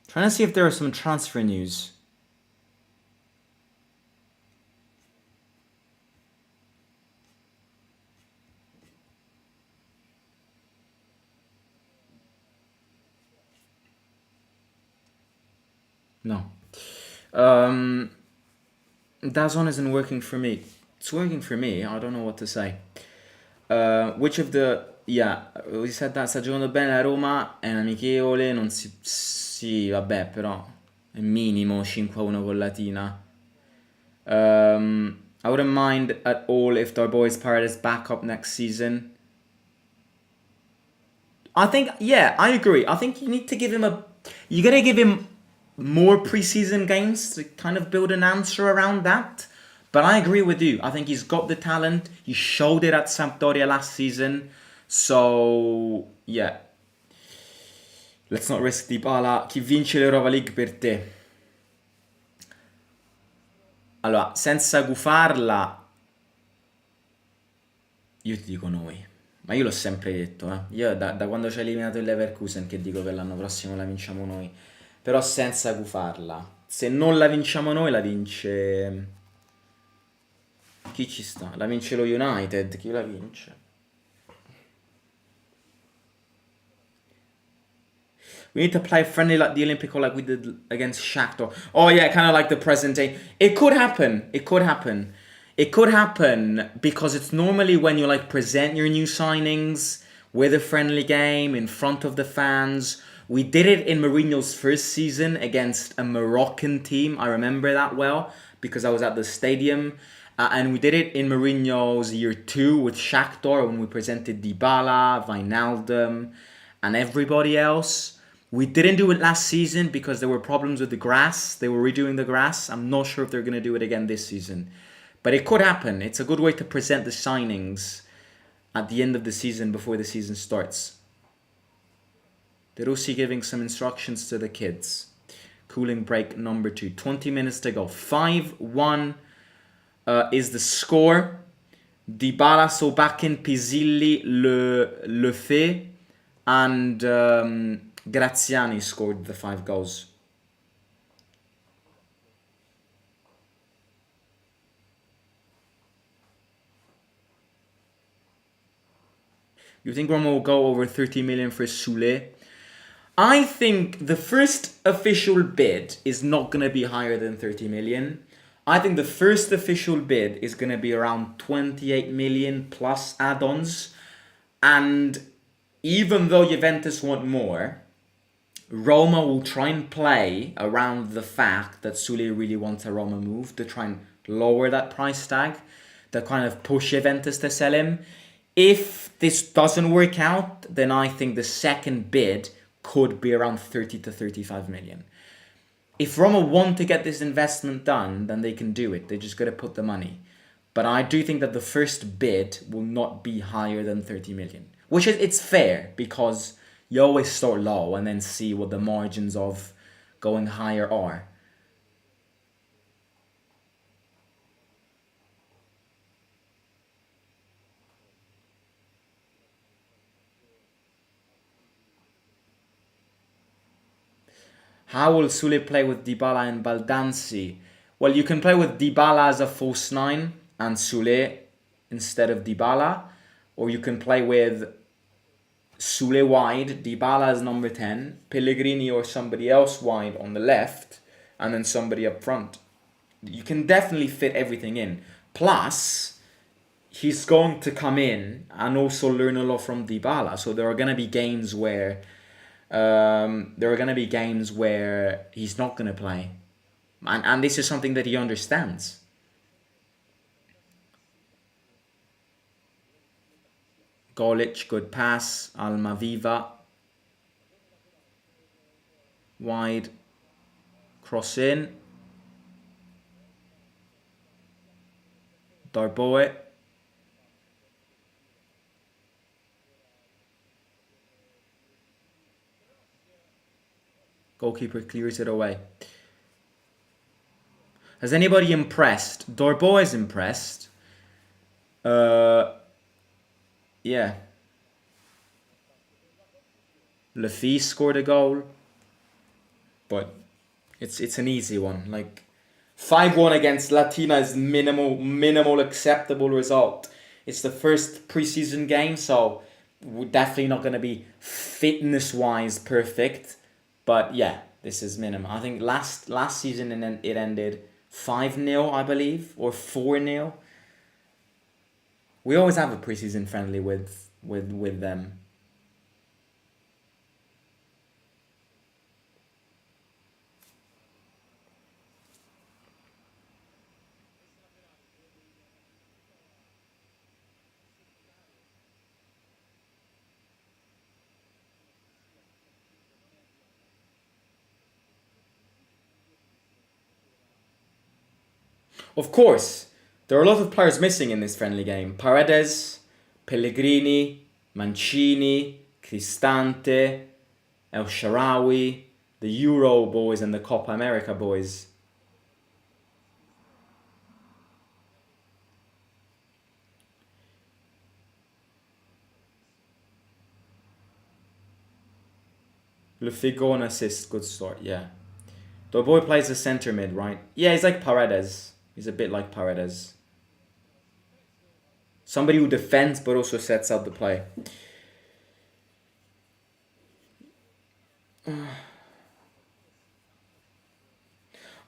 Trying to see if there are some transfer news. No. Dazon isn't working for me. It's working for me, I don't know what to say. Which of the... Yeah, we said that sta giocando bene la Roma, è un amichevole, non si... Sì, vabbè, però è minimo 5-1 con Latina. I wouldn't mind at all if Darboy's Pirate is back up next season. I think, yeah, I agree. I think you need to give him a... You gotta give him more preseason games to kind of build an answer around that. But I agree with you. I think he's got the talent. He showed it at Sampdoria last season. So, yeah. Let's not risk Dybala. Chi vince l'Europa League per te? Allora, senza gufarla, io ti dico noi. Ma io l'ho sempre detto, eh. Io da quando ci ha eliminato il Leverkusen che dico che l'anno prossimo la vinciamo noi. Però senza gufarla. Se non la vinciamo noi, la vince... Chi ci sta? La vince lo United. Chi la vince? We need to play friendly like the Olympico like we did against Shakhtar. Oh yeah, kind of like the present day. It could happen. It could happen. It could happen because it's normally when you like present your new signings with a friendly game in front of the fans. We did it in Mourinho's first season against a Moroccan team. I remember that well because I was at the stadium. And we did it in Mourinho's year 2 with Shakhtar when we presented Dybala, Wijnaldum, and everybody else. We didn't do it last season because there were problems with the grass. They were redoing the grass. I'm not sure if they're going to do it again this season. But it could happen. It's a good way to present the signings at the end of the season before the season starts. De Rossi giving some instructions to the kids. Cooling break number 2. 20 minutes to go. 5-1 is the score. Dybala, so back in Pisilli, Le Fay, and Graziani scored the 5 goals. You think Roma will go over 30 million for Soule? I think the first official bid is not going to be higher than 30 million. I think the first official bid is going to be around 28 million plus add-ons. And even though Juventus want more, Roma will try and play around the fact that Soule really wants a Roma move to try and lower that price tag, to kind of push Juventus to sell him. If this doesn't work out, then I think the second bid could be around 30 to 35 million. If Roma want to get this investment done, then they can do it. They just got to put the money. But I do think that the first bid will not be higher than 30 million. Which is, it's fair, because you always start low and then see what the margins of going higher are. How will Soule play with Dybala and Baldanzi? Well, you can play with Dybala as a false 9 and Soule instead of Dybala. Or you can play with Soule wide, Dybala as number 10, Pellegrini or somebody else wide on the left, and then somebody up front. You can definitely fit everything in. Plus, he's going to come in and also learn a lot from Dybala. So there are going to be games where he's not going to play. And this is something that he understands. Golic, good pass. Almaviva. Wide. Cross in. Darboe. Goalkeeper clears it away. Has anybody impressed? Darboe is impressed. Yeah. Lafise scored a goal. But it's an easy one. Like 5-1 against Latina is minimal acceptable result. It's the first preseason game, so we're definitely not going to be fitness-wise perfect. But yeah, this is minimum. I think last season it ended 5-0, I believe, or 4-0. We always have a preseason friendly with them. Of course, there are a lot of players missing in this friendly game. Paredes, Pellegrini, Mancini, Cristante, El Shaarawy, the Euro boys and the Copa America boys. Le Figo and assist, good start, yeah. The boy plays the centre mid, right? Yeah, he's like Paredes. He's a bit like Paredes. Somebody who defends but also sets up the play. I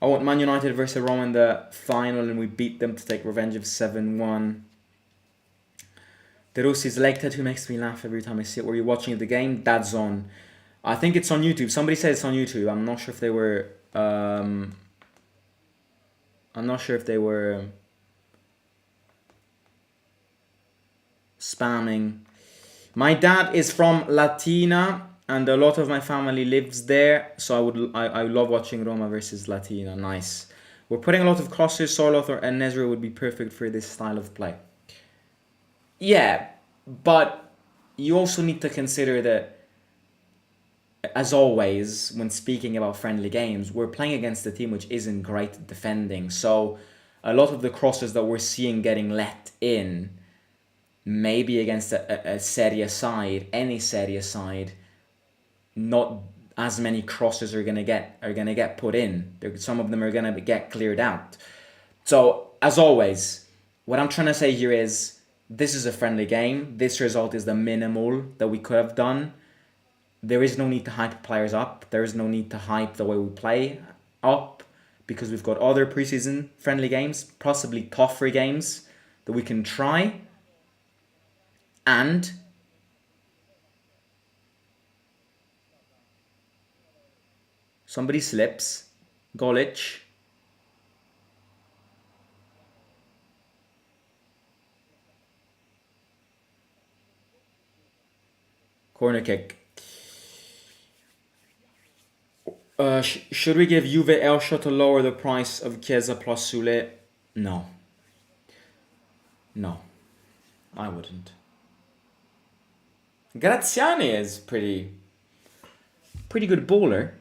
want Man United versus Roma in the final and we beat them to take revenge of 7-1. De Rossi's leg tattoo makes me laugh every time I see it. Were you watching the game? That's on. I think it's on YouTube. Somebody said it's on YouTube. I'm not sure if they were... spamming. My dad is from Latina and a lot of my family lives there, so I love watching Roma versus Latina. Nice. We're putting a lot of crosses. Sorloth and Nezra would be perfect for this style of play. Yeah, but you also need to consider that, as always, when speaking about friendly games, we're playing against a team which isn't great at defending. So a lot of the crosses that we're seeing getting let in, maybe against a Serie side, any Serie side, not as many crosses are gonna get put in. Some of them are gonna get cleared out. So as always, what I'm trying to say here is this is a friendly game. This result is the minimal that we could have done. There is no need to hype players up. There is no need to hype the way we play up, because we've got other preseason friendly games, possibly tougher games that we can try. And somebody slips. Golic. Corner kick. Should we give Juve Elsha to lower the price of Chiesa plus Sule? No. No. I wouldn't. Graziani is pretty good bowler.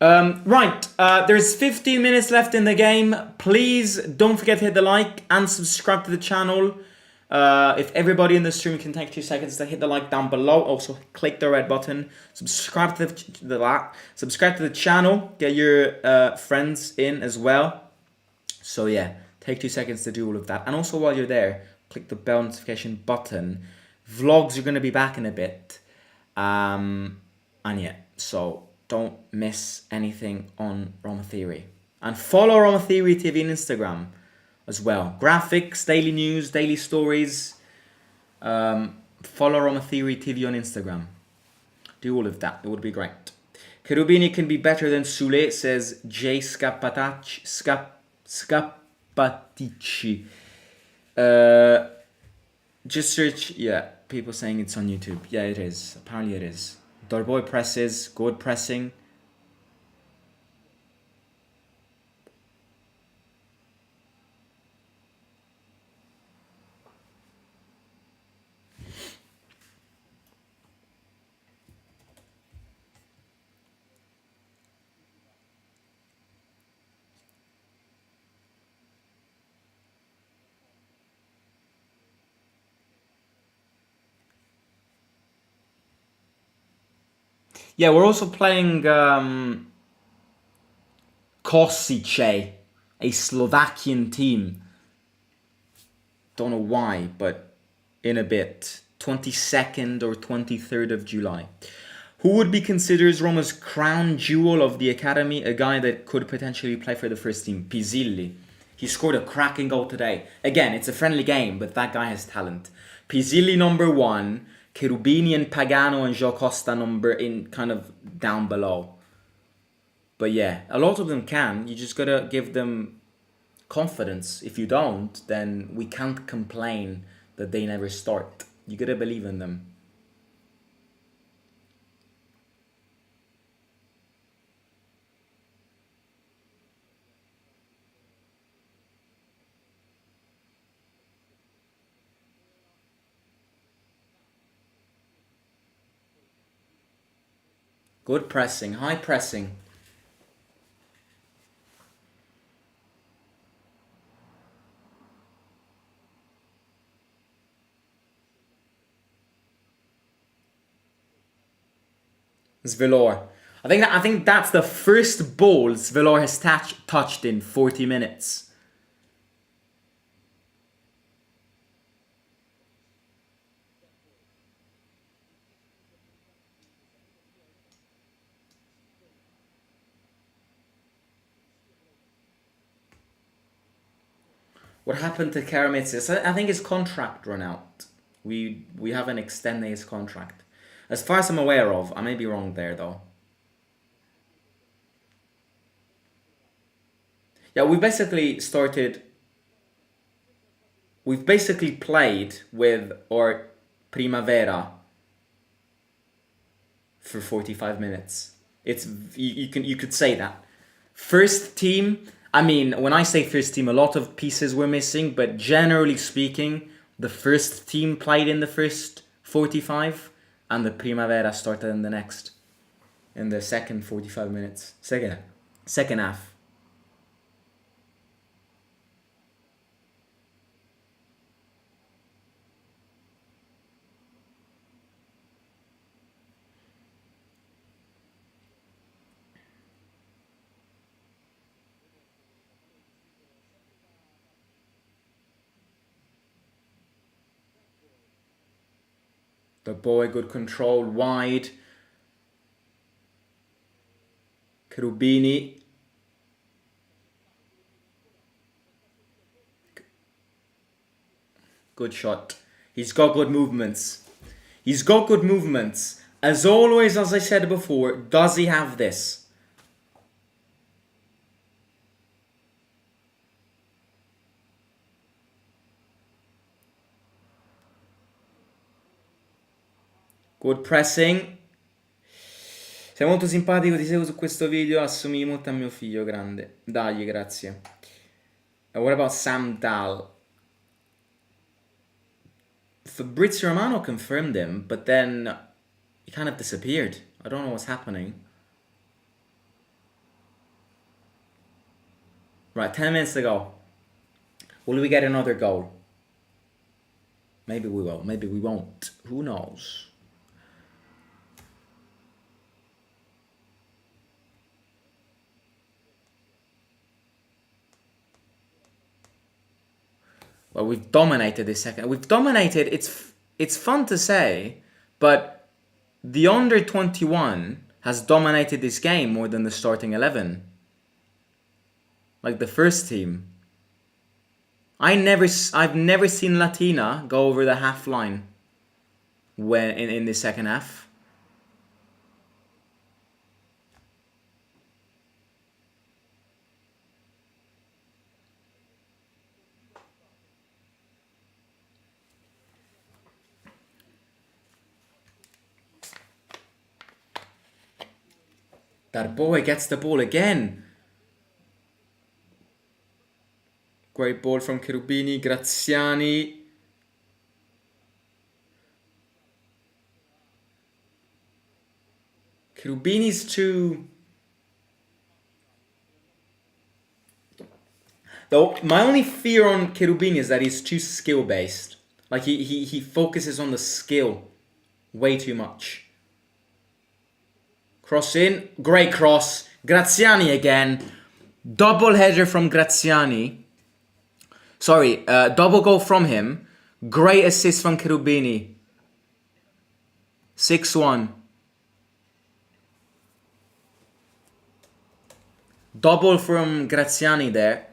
Right, there's 15 minutes left in the game. Please don't forget to hit the like and subscribe to the channel. If everybody in the stream can take 2 seconds to hit the like down below. Also, click the red button. Subscribe to the channel. Get your friends in as well. So yeah, take 2 seconds to do all of that. And also while you're there, click the bell notification button. Vlogs are going to be back in a bit. And yeah, so don't miss anything on Roma Theory. And follow Roma Theory TV on Instagram as well. Graphics, daily news, daily stories. Follow Roma Theory TV on Instagram. Do all of that. It would be great. Cherubini can be better than Sule, says Jay Scapatici. Just search, yeah, people saying it's on YouTube. Yeah, it is. Apparently it is. Darboy presses, good pressing. Yeah, we're also playing Kosice, a Slovakian team. Don't know why, but in a bit. 22nd or 23rd of July. Who would be considered Roma's crown jewel of the academy? A guy that could potentially play for the first team, Pisilli. He scored a cracking goal today. Again, it's a friendly game, but that guy has talent. Pisilli number 1. Cherubini and Pagano and Joe Costa number in kind of down below. But yeah, a lot of them can. You just gotta give them confidence. If you don't, then we can't complain that they never start. You gotta believe in them. Good pressing, high pressing. Svelor. I think that's the first ball Svelor has touched in 40 minutes. What happened to Karamitsis? I think his contract ran out. We haven't extended his contract. As far as I'm aware of, I may be wrong there though. Yeah, we've basically played with our Primavera for 45 minutes. It's you could say that. First team, I mean, when I say first team, a lot of pieces were missing, but generally speaking, the first team played in the first 45 and the Primavera started in the second 45 minutes. Second half. The boy, good control, wide. Cherubini. Good shot. He's got good movements. He's got good movements. As always, as I said before, does he have this? Good pressing. Sei molto simpatico, ti seguo su questo video, assomigli molto a mio figlio grande. Dagli, grazie. What about Sam Dahl? Fabrizio Romano confirmed him, but then he kind of disappeared. I don't know what's happening. Right, 10 minutes to go. Will we get another goal? Maybe we will, maybe we won't. Who knows? Well, we've dominated this second. We've dominated. It's fun to say, but the under 21 has dominated this game more than the starting 11. Like the first team. I've never seen Latina go over the half line when in the second half. That boy gets the ball again. Great ball from Cherubini, Graziani. Cherubini's too... Though my only fear on Cherubini is that he's too skill-based. Like he focuses on the skill way too much. Cross in, great cross. Graziani again. Double header from Graziani. Sorry, double goal from him. Great assist from Cherubini. 6-1. Double from Graziani there.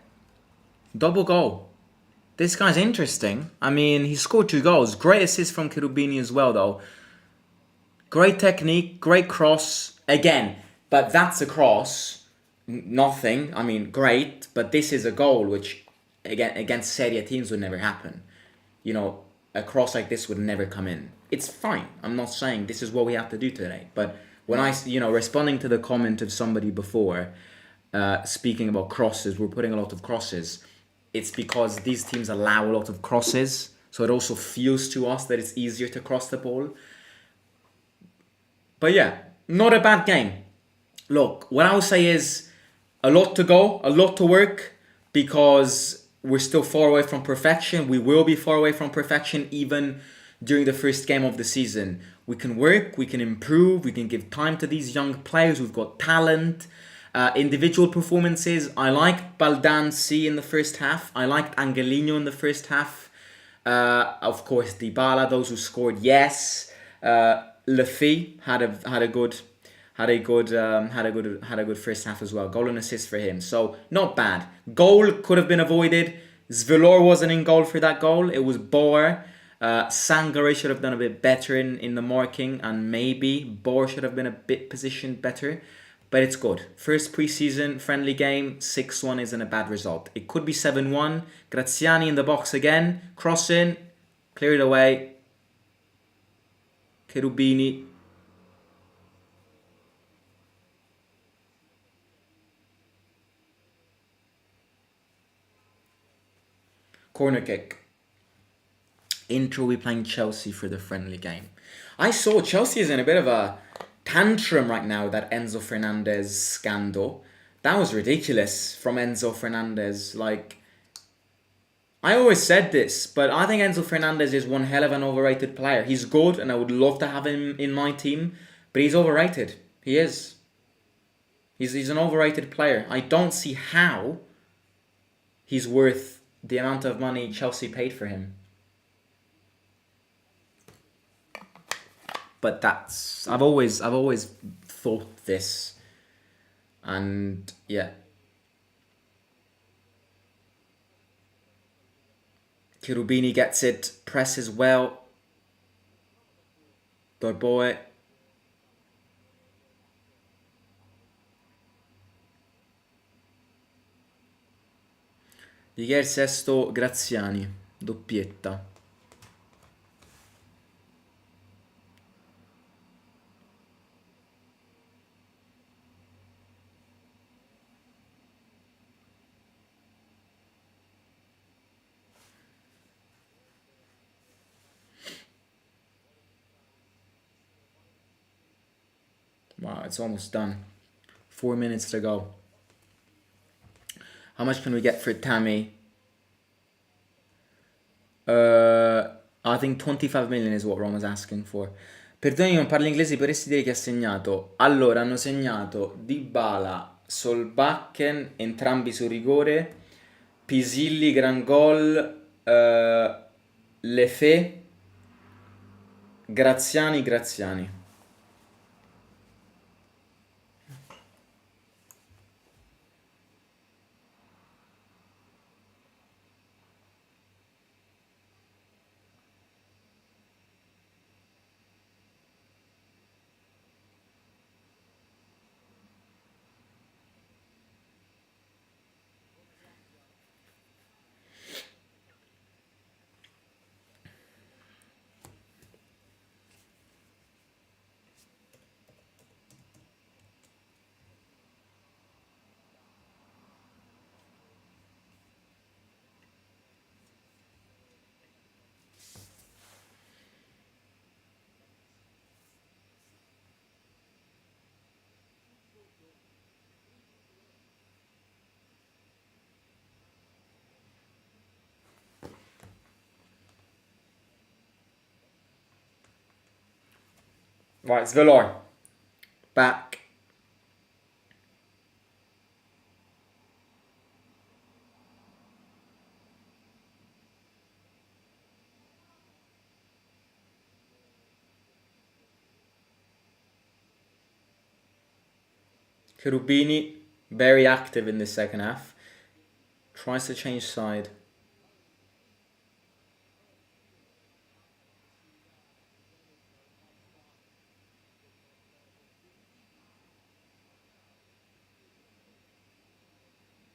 Double goal. This guy's interesting. I mean, he scored 2 goals. Great assist from Cherubini as well, though. Great technique, great cross. Again, but that's a cross. Nothing. I mean, great. But this is a goal which, again, against Serie A teams would never happen. You know, a cross like this would never come in. It's fine. I'm not saying this is what we have to do today. But when responding to the comment of somebody before, speaking about crosses, we're putting a lot of crosses. It's because these teams allow a lot of crosses. So it also feels to us that it's easier to cross the ball. But yeah, not a bad game. Look, what I would say is a lot to go, a lot to work, because we're still far away from perfection. We will be far away from perfection even during the first game of the season. We can work, we can improve, we can give time to these young players. We've got talent, individual performances. I liked Baldanzi in the first half. I liked Angelino in the first half. Of course, Dybala, those who scored, yes. Lafi had a good first half as well. Goal and assist for him, so not bad. Goal could have been avoided. Zvelor wasn't in goal for that goal. It was Bor. Sangare should have done a bit better in the marking, and maybe Bor should have been a bit positioned better. But it's good. First preseason friendly game, 6-1 isn't a bad result. It could be 7-1. Graziani in the box again, cross in, clear it away. Cherubini. Corner kick. Inter will be playing Chelsea for the friendly game. I saw Chelsea is in a bit of a tantrum right now, that Enzo Fernandez scandal. That was ridiculous from Enzo Fernandez. Like, I always said this, but I think Enzo Fernandez is one hell of an overrated player. He's good and I would love to have him in my team, but he's overrated. He is. He's an overrated player. I don't see how he's worth the amount of money Chelsea paid for him. But that's I've always thought this, and yeah. Cherubini gets it, presses well. Dorboe. Di che è il sesto Graziani, doppietta. Wow, it's almost done. 4 minutes to go. How much can we get for Tammy? I think 25 million is what Roma's asking for. Perdoni, non parli inglese, potresti dire chi ha segnato? Allora, hanno segnato Dybala, Solbakken, entrambi su rigore, Pisilli, gran gol, Lefè, Graziani. Right, Svelor. Back. Cherubini, very active in the second half. Tries to change side.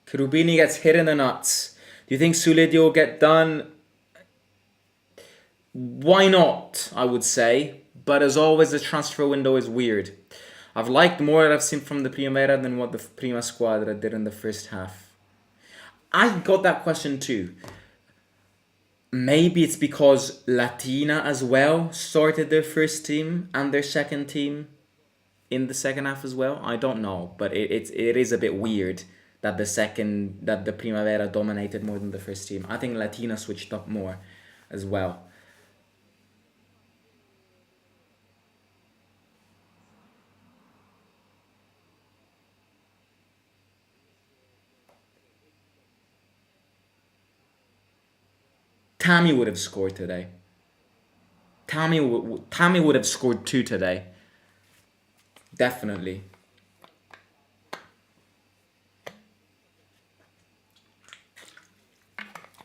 Cherubini gets hit in the nuts. Do you think Suledio will get done? Why not, I would say. But as always, the transfer window is weird. I've liked more that I've seen from the Primavera than what the Prima Squadra did in the first half. I got that question too. Maybe it's because Latina as well started their first team and their second team in the second half as well. I don't know, but it is a bit weird that the Primavera dominated more than the first team. I think Latina switched up more as well. Tammy would have scored today. Tammy would have scored 2 today. Definitely.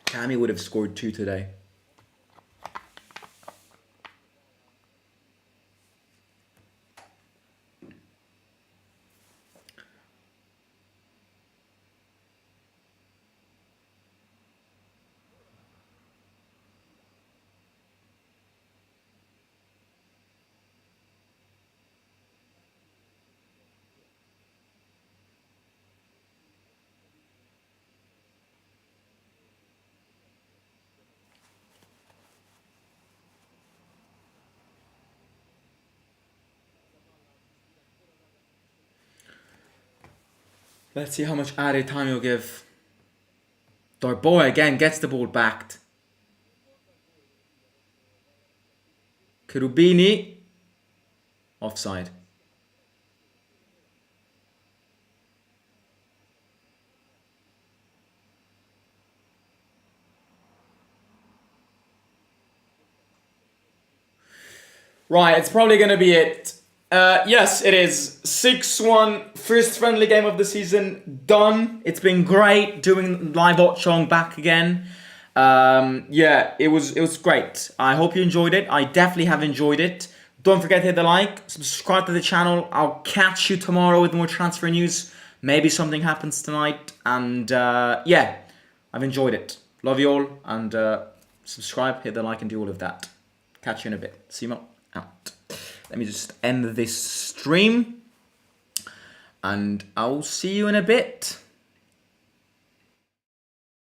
Tammy would have scored 2 today. Let's see how much added time he'll give. Darboa again gets the ball backed. Cherubini. Offside. Right, it's probably going to be it. Yes, it is. 6-1, first friendly game of the season, done. It's been great doing live watch-along back again. Yeah, it was great. I hope you enjoyed it. I definitely have enjoyed it. Don't forget to hit the like, subscribe to the channel. I'll catch you tomorrow with more transfer news. Maybe something happens tonight. And yeah, I've enjoyed it. Love you all. And subscribe, hit the like, and do all of that. Catch you in a bit. Simo out. Let me just end this stream. And I'll see you in a bit.